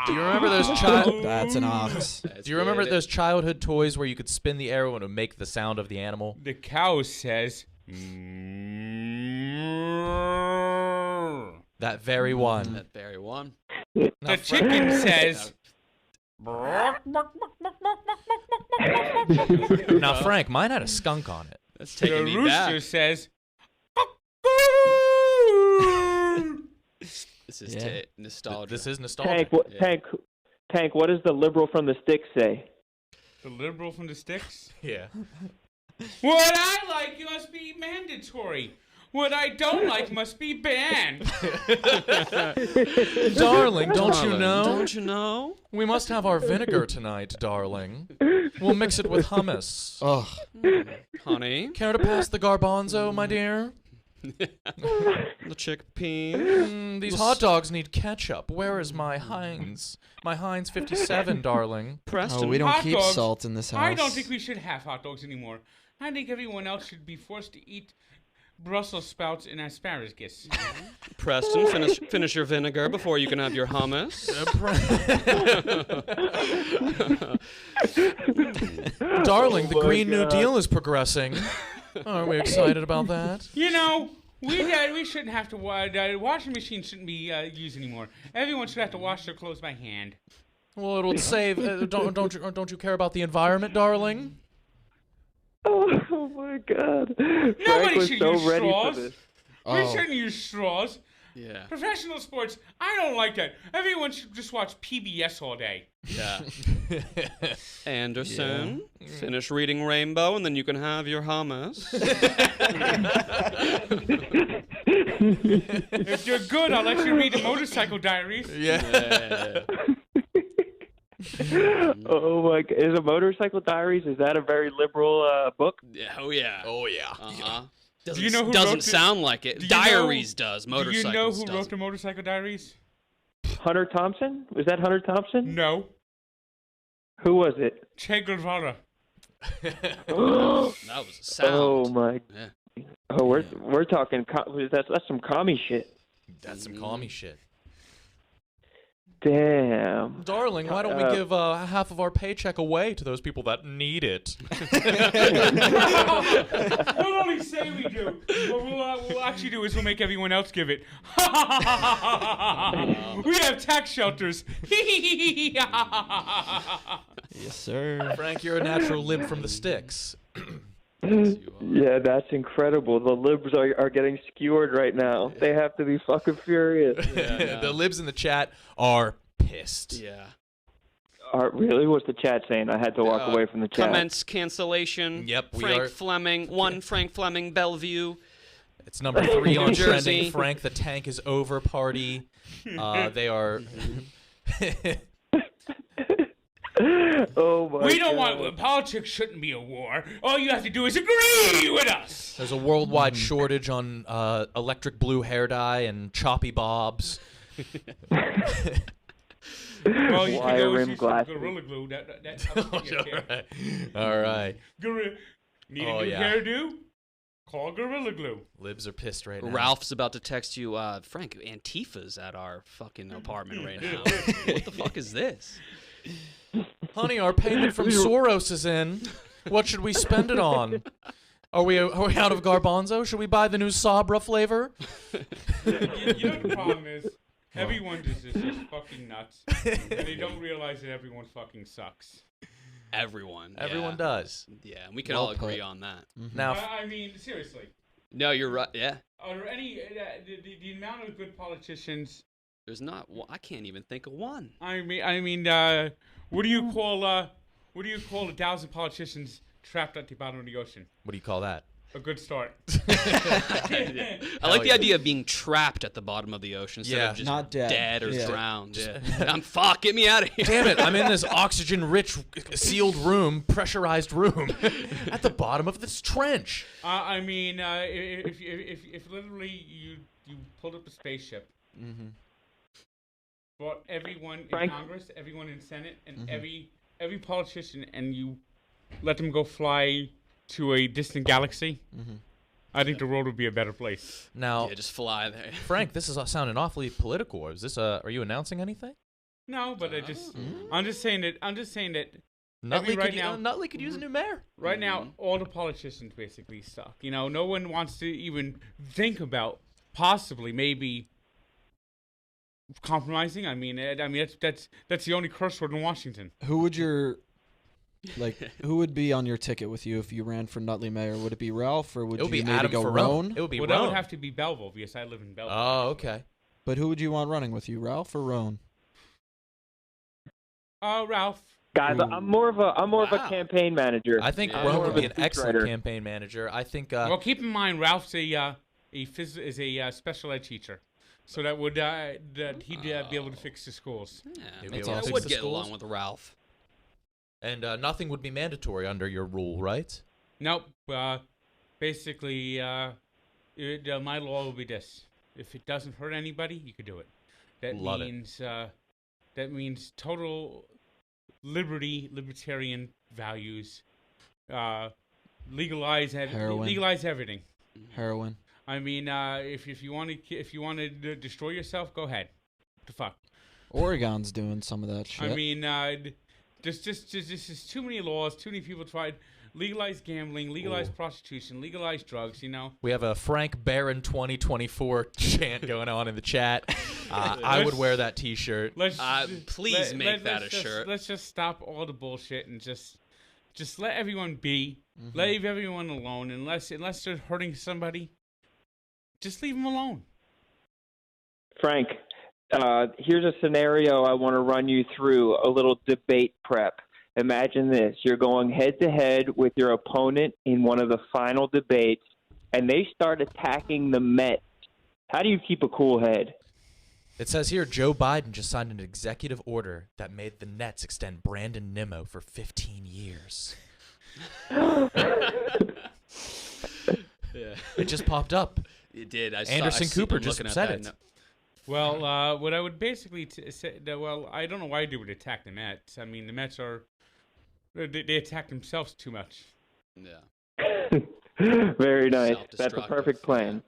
Do you remember those That's an ox. Do you remember those childhood toys where you could spin the arrow and it would make the sound of the animal? The cow says, That very one. That very one. the Now, chicken says, Now, Frank, mine had a skunk on it. That's the taking me rooster back. says, This is Yeah. nostalgia. This is nostalgic. Tank. What does the liberal from the sticks say? the liberal from the sticks. Yeah. What I like must be mandatory. What I don't like must be banned. Darling, don't you Darling, know? Don't you know? We must have our vinegar tonight, darling. We'll mix it with hummus. Ugh. Honey. Care to pass the garbanzo, my dear? The chickpea. These hot dogs need ketchup. Where is my Heinz? My Heinz 57, darling. Preston. Oh, we don't Hot keep dogs. salt in this house. I don't think we should have hot dogs anymore. I think everyone else should be forced to eat Brussels sprouts and asparagus. Preston, finish your vinegar before you can have your hummus. Darling, the Green New Deal is progressing. Aren't we excited about that? You know, we shouldn't have to. Washing machines shouldn't be used anymore. Everyone should have to wash their clothes by hand. Well, it'll save. Don't you care about the environment, darling? Oh my God! Frank Nobody was should so use ready straws. for this. We shouldn't use straws. Yeah. Professional sports, I don't like that. Everyone should just watch PBS all day. Yeah. Anderson, finish reading Rainbow, and then you can have your hummus. If you're good, I'll let you read the Motorcycle Diaries. Yeah. Oh my God! Is a Motorcycle Diaries? Is that a very liberal book? Yeah, oh yeah. Oh yeah. Uh-huh. Do you know who doesn't wrote the- sound like it. do you Diaries know- does. Do you know Motorcycles who wrote doesn't. the Motorcycle Diaries? Hunter Thompson? Was that Hunter Thompson? No. Who was it? Che Guevara. That was a sound. Oh my! Yeah. Oh, we're talking. That's some commie shit. That's some commie shit. Damn. Darling, why don't we give half of our paycheck away to those people that need it? We'll only say we do. What we'll actually do is we'll make everyone else give it. We have tax shelters. Yes, sir. Frank, you're a natural lib from the sticks. Yeah, that's incredible. The libs are getting skewered right now. They have to be fucking furious. The libs in the chat are pissed. Yeah. Really? What's the chat saying? I had to walk away from the chat. Comments cancellation. Yep, we Frank are- Fleming. One Frank Fleming, Bellevue. It's number 3 on Jersey. trending. Frank the Tank is over party. They are. Oh my We don't God. want. Politics shouldn't be a war. All you have to do is agree with us. There's a worldwide shortage on electric blue hair dye and choppy bobs. Well, you Wire can always rim use glasses. some Gorilla Glue. That helps your hair. All right. Need Oh, a new yeah. hairdo? Call Gorilla Glue. Libs are pissed right now. Ralph's about to text you, Frank, Antifa's at our fucking apartment right now. What the fuck is this? Honey, our payment from Soros is in. What should we spend it on? Are we out of garbanzo? Should we buy the new Sabra flavor? You know the problem is, everyone is just fucking nuts, and they don't realize that everyone fucking sucks. Everyone. Everyone yeah. does. Yeah, and we can Well all agree put. on that. Now, I mean, seriously, No, you're right. Yeah. are there any the amount of good politicians? There's not. Well, I can't even think of one. I mean, what do you call 1,000 politicians trapped at the bottom of the ocean? what do you call that? A good start. I like the yeah. idea of being trapped at the bottom of the ocean instead Yeah. of just Not dead. or Yeah. drowned. Yeah. I'm fuck. Get me out of here. Damn it, I'm in this oxygen-rich, sealed room, pressurized room, at the bottom of this trench. I mean, if literally you pulled up a spaceship, brought everyone in Frank? Congress, everyone in Senate, and every politician, and you let them go fly to a distant galaxy, I think the world would be a better place. Now, Yeah, just fly there. Frank, this is sounding awfully political. Is this are you announcing anything? No, but I'm just saying that Nutley right could, now- Nutley could use a new mayor. right now all the politicians basically suck. You know, no one wants to even think about possibly maybe compromising. I mean that's the only curse word in Washington. Who would who would be on your ticket with you if you ran for Nutley mayor? Would it be Ralph or would It would you be maybe Adam go Ferrone. Roan? It would be Well, that Roan. would have to be Belleville because I live in Belleville. Oh, okay. But who would you want running with you, Ralph or Roan? Ralph. Guys, I'm more of a Wow. campaign manager. I think Yeah. Roan More would of be a an excellent speechwriter. campaign manager. I think. Well, keep in mind Ralph's a special ed teacher, so that would that he'd be able to fix the schools. Yeah, You'd be maybe able to I fix would the get schools? along with Ralph. and nothing would be mandatory under your rule, right? Nope. Basically, my law will be this: if it doesn't hurt anybody, you could do it. That Love means that means total libertarian values. Legalize Heroin. legalize everything. Heroin. I mean, if you want to destroy yourself, go ahead. What the fuck? Oregon's doing some of that shit. I mean, there's just too many laws. Too many people tried legalize gambling, legalize prostitution, legalize drugs. You know. We have a Frank Barron 2024 chant going on in the chat. I would wear that T-shirt. Please make that a shirt. Let's just stop all the bullshit and just let everyone be. Leave everyone alone unless they're hurting somebody. Just leave them alone. Frank, here's a scenario I want to run you through, a little debate prep. Imagine this. You're going head-to-head with your opponent in one of the final debates, and they start attacking the Mets. How do you keep a cool head? It says here Joe Biden just signed an executive order that made the Nets extend Brandon Nimmo for 15 years. It just popped up. It did. Anderson Cooper just said it. Well, what I would basically say, I don't know why they would attack the Mets. I mean, the Mets they attack themselves too much. Yeah. Very nice. That's a perfect plan.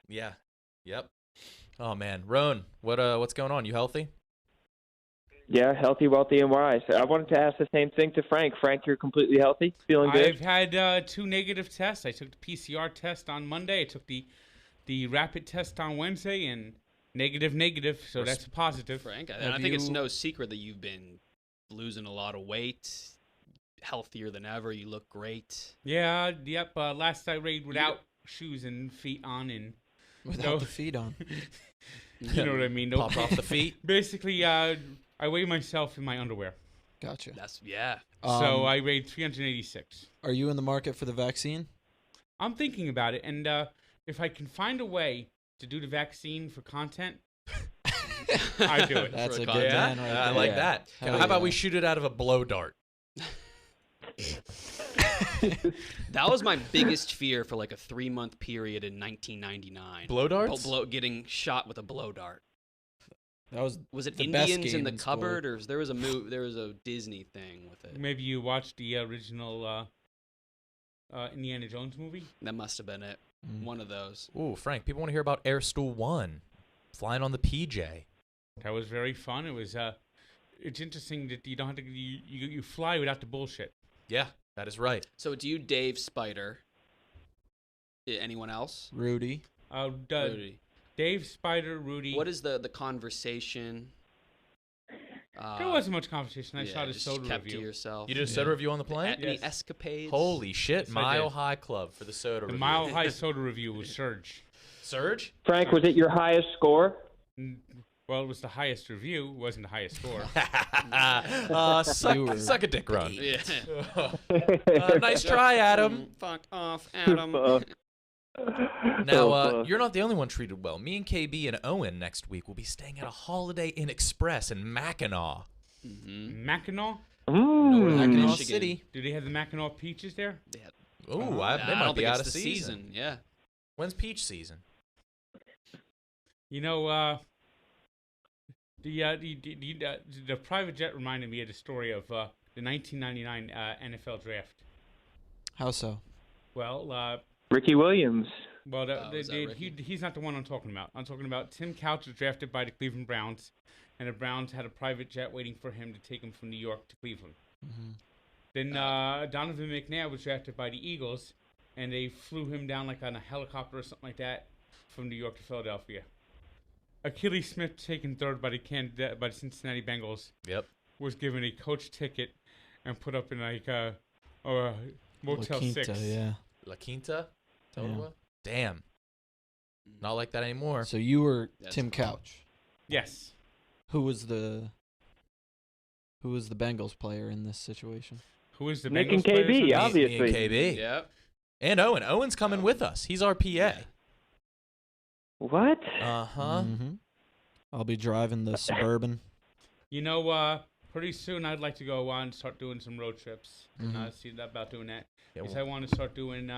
Yeah. Yep. Oh man, Roan, what's going on? You healthy? Yeah, healthy, wealthy, and wise. I wanted to ask the same thing to Frank. Frank, you're completely healthy? Feeling good? I've had 2 negative tests. I took the PCR test on Monday. I took the rapid test on Wednesday, and negative. So that's a positive. Frank, I think it's no secret that you've been losing a lot of weight, healthier than ever. You look great. Yeah, yep. Last I weighed without shoes and feet on, and without the feet on. You know what I mean? Pop off the feet. Basically, I weigh myself in my underwear. Gotcha. So I weighed 386. Are you in the market for the vaccine? I'm thinking about it, and if I can find a way to do the vaccine for content, I do it. That's a good plan right there. I like that. How about we shoot it out of a blow dart? That was my biggest fear for like a 3-month period in 1999. Blow darts? Getting shot with a blow dart. That was it the Indians best in the game cupboard, school. or there was a Disney thing with it? Maybe you watched the original Indiana Jones movie? That must have been it. One of those. Ooh, Frank, people want to hear about Airstool 1, flying on the PJ. That was very fun. It was it's interesting that you don't have to you fly without the bullshit. Yeah, that is right. So do you Dave Spider? Anyone else? Rudy. Rudy. Dave, Spider, Rudy. What is the conversation? There wasn't much conversation. I saw the just soda kept review. to yourself. You did a soda review on the plane? Any escapades? Holy shit, Yes, I Mile did. High Club for the soda The review. Mile High soda review was Surge. Surge? Frank, was it your highest score? Well, it was the highest review. It wasn't the highest score. Suck a dick, Ron. Yeah. Nice try, Adam. Fuck off, Adam. Now, you're not the only one treated well. Me and KB and Owen next week will be staying at a Holiday Inn Express in Mackinac. Mackinac? Mackinac Michigan. City. Do they have the Mackinac peaches there? Ooh, they I might don't be think out it's of the season. Yeah. When's peach season? You know, the private jet reminded me of the story of the 1999 NFL draft. How so? Well, Ricky Williams. is that Ricky? He's not the one I'm talking about. I'm talking about Tim Couch was drafted by the Cleveland Browns, and the Browns had a private jet waiting for him to take him from New York to Cleveland. Then Donovan McNabb was drafted by the Eagles, and they flew him down like on a helicopter or something like that from New York to Philadelphia. Achilles Smith, taken third by the Cincinnati Bengals, was given a coach ticket and put up in like a Motel La Quinta, 6. Yeah. La Quinta? Damn. Not like that anymore. So you were That's Tim cool. Couch. Yes. Who was the Bengals player in this situation? Who is the Nick Bengals and players KB, on the- obviously. Me and KB. Yep. And Owen. Owen's coming with us. He's our PA. Yeah. What? Uh-huh. I'll be driving the Suburban. You know, pretty soon I'd like to go on and start doing some road trips. And see about doing that. Yeah, Because well- I want to start doing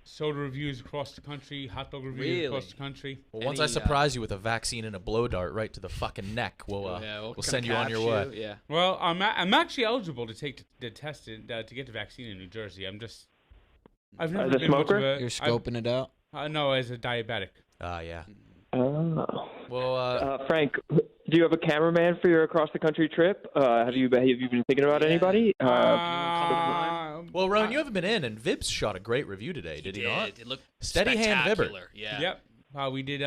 soda reviews across the country, hot dog reviews across the country. Well, once I surprise you with a vaccine and a blow dart right to the fucking neck, we'll send you on your way. Yeah. Well, I'm actually eligible to take the test to get the vaccine in New Jersey. I've never been much of a. You're scoping it out. No, as a diabetic. Yeah. Oh. Well, Frank, do you have a cameraman for your across the country trip? Have you been thinking about anybody? well, Rowan, you haven't been in, and Vibs shot a great review today, did he not? It looked Steady hand Vibber. spectacular. Yeah. Yep. We did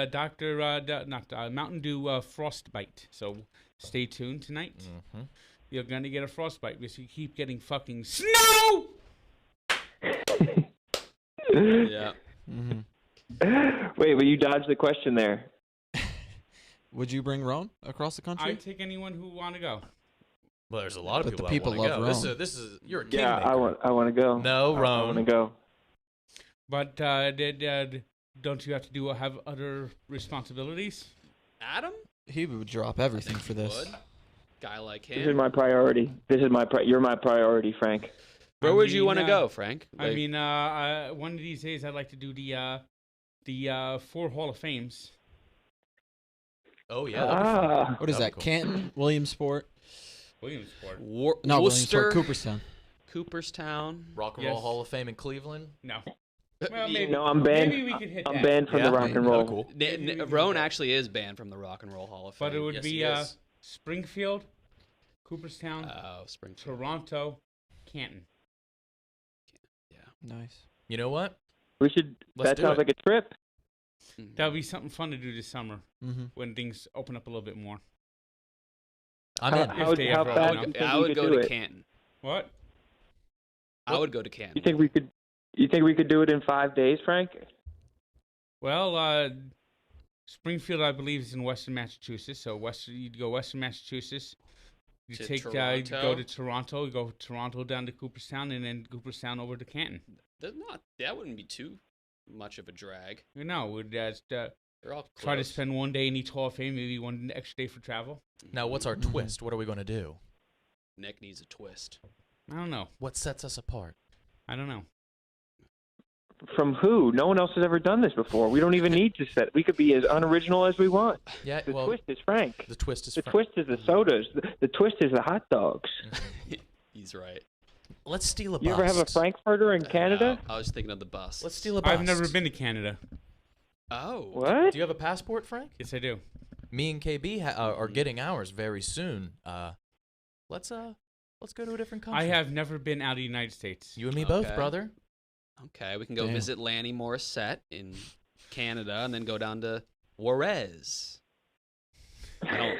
Mountain Dew frostbite. So stay tuned tonight. Mm-hmm. You're gonna get a frostbite because you keep getting fucking snow. Yeah. Mm-hmm. Wait, will you dodge the question there? Would you bring Roan across the country? I'd take anyone who want to go. Well, there's a lot of But the people people that wanna love go. Rome. This is you're a kingmaker. Yeah, I want to go. No, I Roan. want to go. But don't you have to have other responsibilities? Adam? He would drop everything I think for he this. would. Guy like This is him. my priority. You're my priority, Frank. Where I would you mean, want to go, Frank? I mean, one of these days I'd like to do the 4 Hall of Fames. Oh yeah. that'd be fun. What is That'd that? be cool. Canton, Williamsport? Williamsport. No, Worcester, Williamsport, Cooperstown. Cooperstown. Rock and Yes. Roll Hall of Fame in Cleveland. No. Well, maybe. No, I'm banned. Maybe we could hit I'm that. banned from the rock and roll. Cool. Roan actually is banned from the Rock and Roll Hall of Fame. But it would Yes, be he is. Springfield, Cooperstown, Oh, Springfield. Toronto, Canton. Nice. You know what? We should. Let's That do sounds it. like a trip. That would be something fun to do this summer Mm-hmm. when things open up a little bit more. I'm in. How they how ever fast open do up. you think I we would could go do to it? Canton. What? I would go to Canton. You think we could? You think we could do it in 5 days, Frank? Well, Springfield, I believe, is in Western Massachusetts. So you'd go Western Massachusetts. You To take, Toronto? go to Toronto. You go Toronto down to Cooperstown, and then Cooperstown over to Canton. That wouldn't be too much of a drag. No, we'd just They're all try to close. spend one day in each Hall of Fame, maybe one extra day for travel. Now, what's our twist? What are we going to do? Nick needs a twist. I don't know. What sets us apart? I don't know. From who? No one else has ever done this before. We don't even need to set. We could be as unoriginal as we want. Yeah, The well, twist is Frank. the twist is The Frank. twist is the sodas. The twist is the hot dogs. He's right. Let's steal a bus. You ever have a Frankfurter in Canada? I was thinking of the bus. Let's steal a bus. I've never been to Canada. Oh. What? Do you have a passport, Frank? Yes, I do. Me and KB are getting ours very soon. Let's go to a different country. I have never been out of the United States. You and me both, Okay. brother. Okay, we can go Damn. visit Lanny Morissette in Canada and then go down to Juarez. I don't.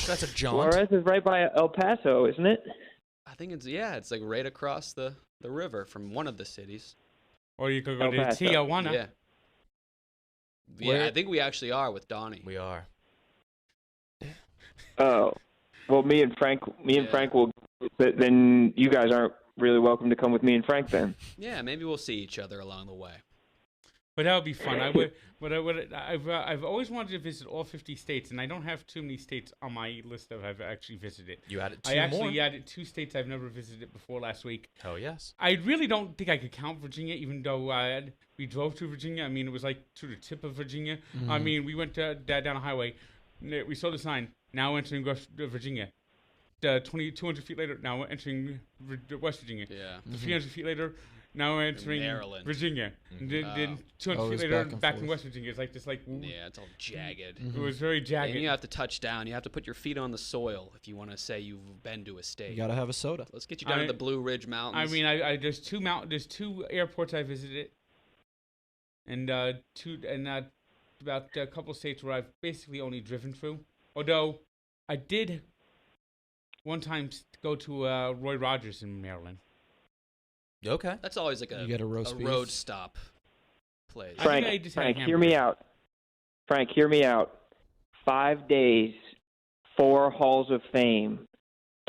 That's a jaunt. Juarez is right by El Paso, isn't it? I think it's like right across the river from one of the cities. Or you could go El to Paso. Tijuana. Yeah. Yeah, I think we actually are with Donnie. We are. Oh, well, me and Frank will. But then you guys aren't really welcome to come with me and Frank then. Yeah, maybe we'll see each other along the way. But that would be fun. I would. But I've always wanted to visit all 50 states, and I don't have too many states on my list of I've actually visited. You added I two actually more. added 2 states I've never visited before last week. Oh yes. I really don't think I could count Virginia, even though we drove to Virginia. I mean, it was like to the tip of Virginia. I mean, we went down the highway. We saw the sign, now entering Virginia. 200 feet later, now entering West Virginia. Yeah. 300 feet later, now entering Maryland. Virginia. And then 200 Oh, feet it's later, back and back in forth. West Virginia. It's like this, like Yeah, it's all jagged. it was very jagged. And you have to touch down. You have to put your feet on the soil if you want to say you've been to a state. You gotta have a soda. Let's get you down to the Blue Ridge Mountains. I mean, there's two airports I visited, and about a couple states where I've basically only driven through. Although I did one time go to Roy Rogers in Maryland. Okay. that's always like You get a roast beef. road stop place. I think I Frank, just had a Frank, hear me hamburger. out. Frank, hear me out. 5 days, 4 halls of fame,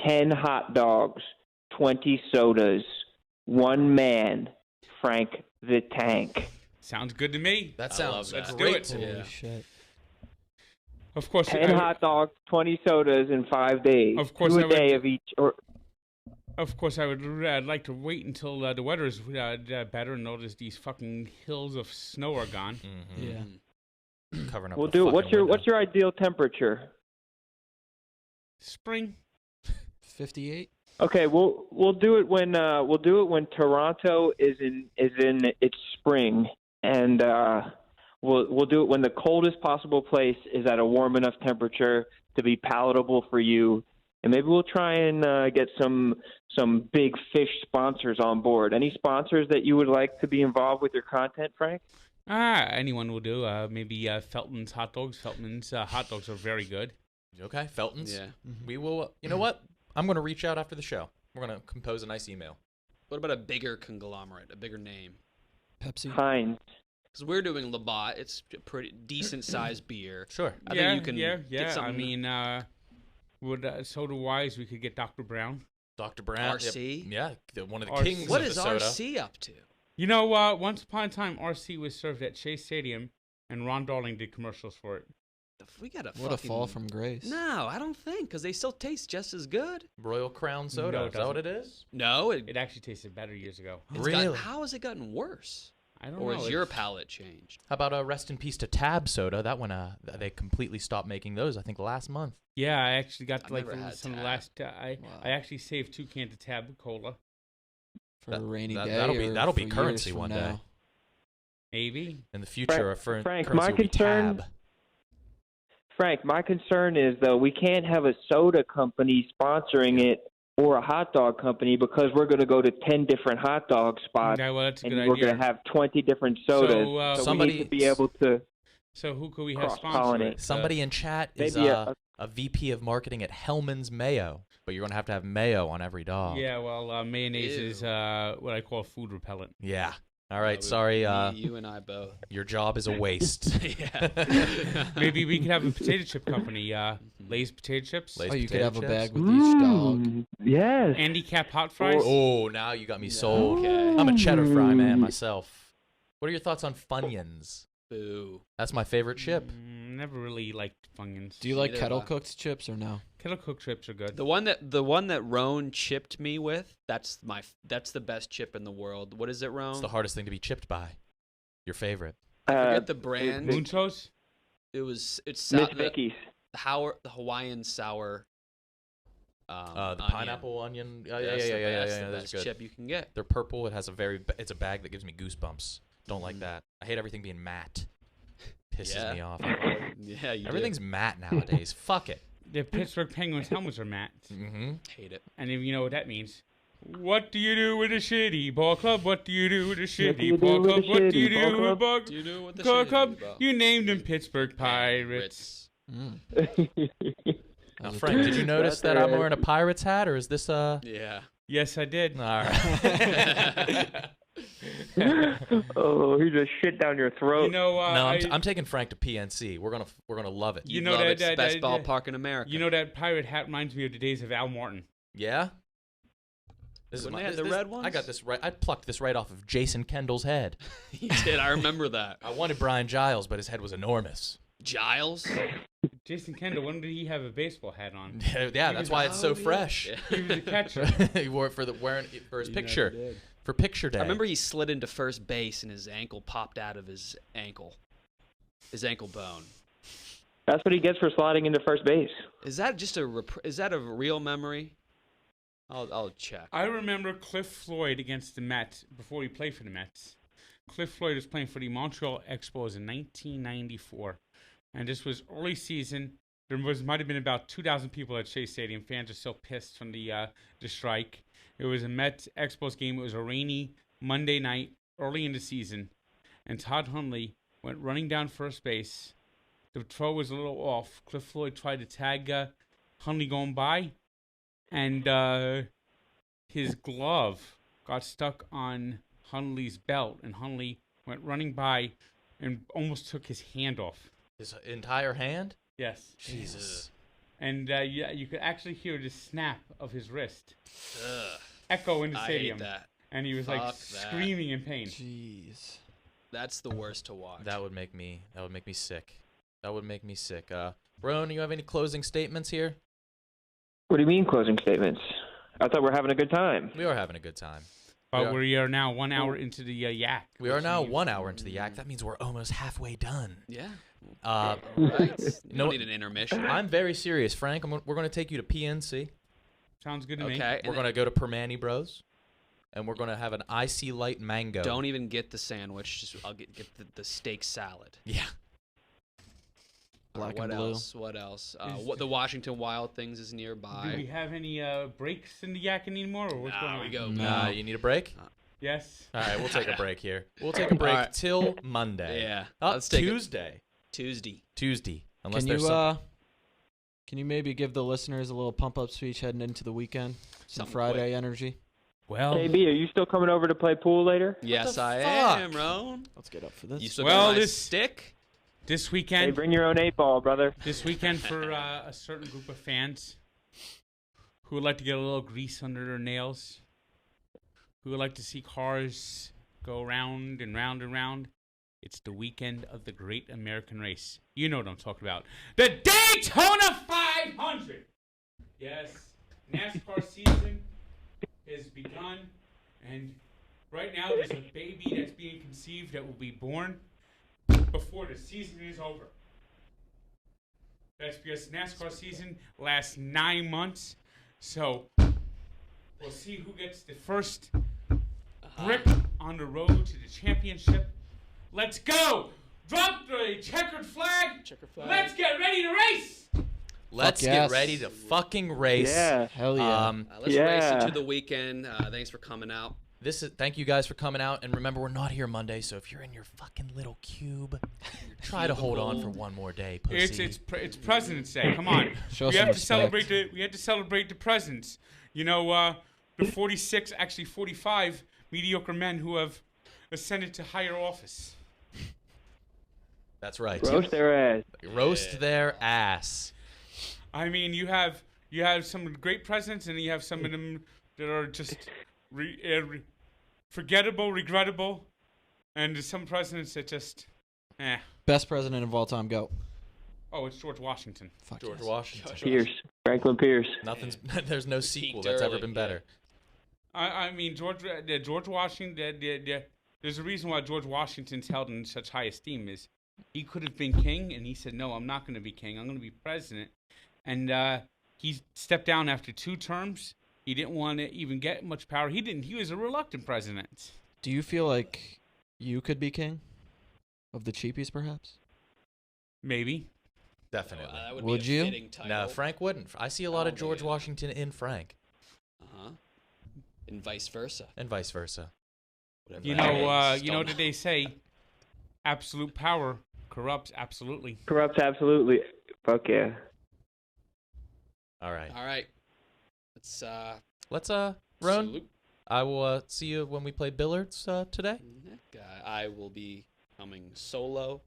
10 hot dogs, 20 sodas, 1 man, Frank the Tank. Sounds good to me. That I sounds love that. great Let's to do me. Holy Yeah. shit. Of course, 10 hot dogs, 20 sodas in 5 days. Of course 2 I a would- day of each. Or Of course, I'd like to wait until the weather is better and notice these fucking hills of snow are gone. Mm-hmm. Yeah. Covering up We'll the do it. fucking What's your ideal temperature? Spring. 58. Okay, we'll do it when Toronto is in its spring, and we'll do it when the coldest possible place is at a warm enough temperature to be palatable for you. And maybe we'll try and get some big fish sponsors on board. Any sponsors that you would like to be involved with your content, Frank? Anyone will do. Maybe Felton's hot dogs. Felton's hot dogs are very good. Okay, Felton's. Yeah. We will. You know what? I'm going to reach out after the show. We're going to compose a nice email. What about a bigger conglomerate, a bigger name? Pepsi. Heinz. Because we're doing Labatt. It's a pretty decent-sized beer. Sure. I think you can yeah. get something. I mean, would soda-wise, we could get Dr. Brown. Dr. Brown. RC? Yep. Yeah, one of the RC. kings What of is the soda. RC up to? You know, once upon a time, RC was served at Shea Stadium, and Ron Darling did commercials for it. We got What a fall from grace. No, I don't think, because they still taste just as good. Royal Crown soda. No, it Is that what it is? No, It actually tasted better years ago. Really? How has it gotten worse? I don't Or know. has your palate changed? How about rest in peace to Tab soda? That one, they completely stopped making those, I think, last month. Yeah, I actually got I've like never had some Tab. last. Wow. I actually saved 2 cans of Tab Cola. For a rainy day. That'll be for currency years from one now. day. Maybe. In the future, Frank, currency my will be concern- Tab. Frank, my concern is, though, we can't have a soda company sponsoring it or a hot dog company because we're going to go to 10 different hot dog spots Yeah, well, that's a and good we're idea. going to have 20 different sodas. So, So we need to be able to So who could we have cross-pollinate. sponsoring? Somebody in chat is maybe a VP of marketing at Hellman's Mayo, but you're going to have mayo on every dog. Yeah, well, mayonnaise Ew. is what I call food repellent. Yeah. All right. That would Sorry. be you and I both. Your job is a waste. Yeah. Maybe we could have a potato chip company, Lay's potato chips, Lay's Oh, you could potato have a chips? bag with each dog. Yes. handicap hot fries. Oh, now you got me sold. Okay. I'm a cheddar fry man myself. What are your thoughts on Funyuns? Boo. That's my favorite chip. Never really liked Funyuns. Do you like Neither kettle do I. cooked chips or no? Kettle cooked chips are good. The one that Roan chipped me with, that's the best chip in the world. What is it, Roan? It's the hardest thing to be chipped by. Your favorite. I forget the brand. Munchos? It's Miss the Vicky's. Hawaiian sour. The onion. pineapple onion. Yeah. That's the That's best good. chip you can get. They're purple. It has it's a bag that gives me goosebumps. Don't like that. I hate everything being matte. Pisses Yeah. me off. Yeah, you Everything's matte nowadays. Fuck it. The Pittsburgh Penguins helmets are matte. Mm-hmm. hate it. And if you know what that means. What do you do with a shitty ball club? What do you do with a do shitty you ball do with club? a What do you shitty ball do with club? ball Do you know what the ball shit club? is about? You named them Pittsburgh Pirates. Mm. Now, Frank, did you notice that I'm wearing a Pirates hat, or is this Yeah. Yes, I did. All right. Oh, he just shit down your throat. You know, no, I- I'm taking Frank to PNC. We're gonna love it. You You know love that- it's the best that- ballpark in America. you know that pirate hat reminds me of the days of Al Martin. Yeah. This When they had the red I ones? got this right. I plucked this right off of Jason Kendall's head. He did. I remember that. I wanted Brian Giles, but his head was enormous. Giles. Jason Kendall, when did he have a baseball hat on? Yeah, that's why it's so fresh. He was a catcher. He wore it for his picture. For picture day. I remember he slid into first base and his ankle popped out of his ankle bone. That's what he gets for sliding into first base. Is that just is that a real memory? I'll check. I remember Cliff Floyd against the Mets before he played for the Mets. Cliff Floyd was playing for the Montreal Expos in 1994, and this was early season. There might have been about 2,000 people at Shea Stadium. Fans are still pissed from the strike. It was a Mets Expos game. It was a rainy Monday night, early in the season, and Todd Hundley went running down first base. The throw was a little off. Cliff Floyd tried to tag Hundley going by, and his glove got stuck on Hundley's belt, and Hundley went running by and almost took his hand off. his entire hand. Yes. Jesus. And yeah, you could actually hear the snap of his wrist Ugh, echo in the I stadium. hate that. And he was Fuck like that. screaming in pain. Jeez. That's the worst to watch. That would make me sick. That would make me sick. Roan, you have any closing statements here? What do you mean closing statements? I thought we were having a good time. We are having a good time. But we are now 1 hour into the yak. We are now 1 hour into the yak. That means we're almost halfway done. Yeah. Right. You don't need an intermission. I'm very serious, Frank. We're going to take you to PNC. Sounds good to me. Okay. We're going to go to Permani Bros. And we're going to have an icy light mango. Don't even get the sandwich. Just I'll get the steak salad. Yeah. Black what and blue. else? What else? What the Washington Wild Things is nearby. Do we have any breaks in the yak anymore, or what's going on? we go. No. You need a break? Yes. All right, we'll take a break here. We'll take a break right. till Monday. Yeah. Let's take Tuesday. Tuesday. Unless Can there's you something. can you maybe give the listeners a little pump up speech heading into the weekend? Some Something Friday quick. energy. Well, KB, are you still coming over to play pool later? Yes, the I fuck? am, Ron. Let's get up for this. You still Well, got my this- stick? this Hey, weekend, bring your own 8-ball, brother. this weekend for a certain group of fans who would like to get a little grease under their nails, who would like to see cars go round and round and round. It's the weekend of the Great American Race. You know what I'm talking about. The Daytona 500! Yes, NASCAR season has begun, and right now there's a baby that's being conceived that will be born before the season is over. That's because NASCAR season lasts 9 months, so we'll see who gets the first grip on the road to the championship. Let's go! Drop the checkered flag. Let's get ready to race. Let's Fuck get yes. ready to fucking race. Yeah. Hell yeah. Let's Yeah. race into the weekend. Thanks for coming out. Thank you guys for coming out, and remember, we're not here Monday, so if you're in your fucking little cube, try to hold on for one more day, pussy. It's President's Day. Come on. Show we some have to respect. celebrate the presidents. You know, the 46, actually 45 mediocre men who have ascended to higher office. That's right. Roast their ass. Roast their ass. I mean, you have some great presidents, and you have some of them that are just forgettable, regrettable, and there's some presidents that just, Best president of all time. Go. Oh, it's George Washington. Fuck George yes. Washington. Pierce. Franklin Pierce. There's no sequel Peaked that's ever early, been yeah. better. I mean, George Washington. There's a reason why George Washington's held in such high esteem. Is he could have been king, and he said, "No, I'm not going to be king. I'm going to be president." And he stepped down after 2 terms. He didn't want to even get much power. He was a reluctant president. Do you feel like you could be king of the cheapies, perhaps? Maybe. Definitely. That Would be a you? fitting title. No, Frank wouldn't. I see a lot of Oh, George man. Washington in Frank, Uh-huh. And vice versa. and vice versa. Whatever You that know, is, you know don't what they say? Absolute power corrupts absolutely. Corrupts absolutely. Fuck yeah. All right. All right. Let's Let's Roan. salute. I will see you when we play billiards today. Nick. I will be coming solo.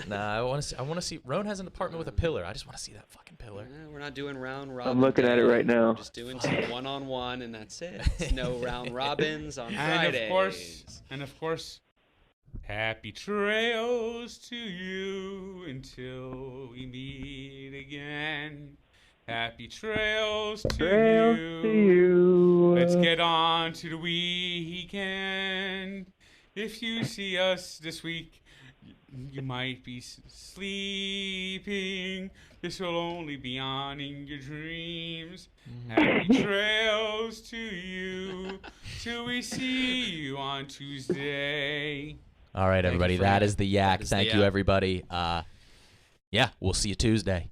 Nah, I want to see. Roan has an apartment with a pillar. I just want to see that fucking pillar. We're not doing round robin. I'm looking at it right now. We're just doing some one-on-one, and that's it. No round robins on And Fridays. of course, happy trails to you until we meet again. Happy trails to Trails you. to you. Let's get on to the weekend. If you see us this week, you might be sleeping. This will only be on in your dreams. Happy trails to you till we see you on Tuesday. All right, Thank you, everybody. Frank. That is the yak. That is the Thank you, yak. everybody. Yeah, we'll see you Tuesday.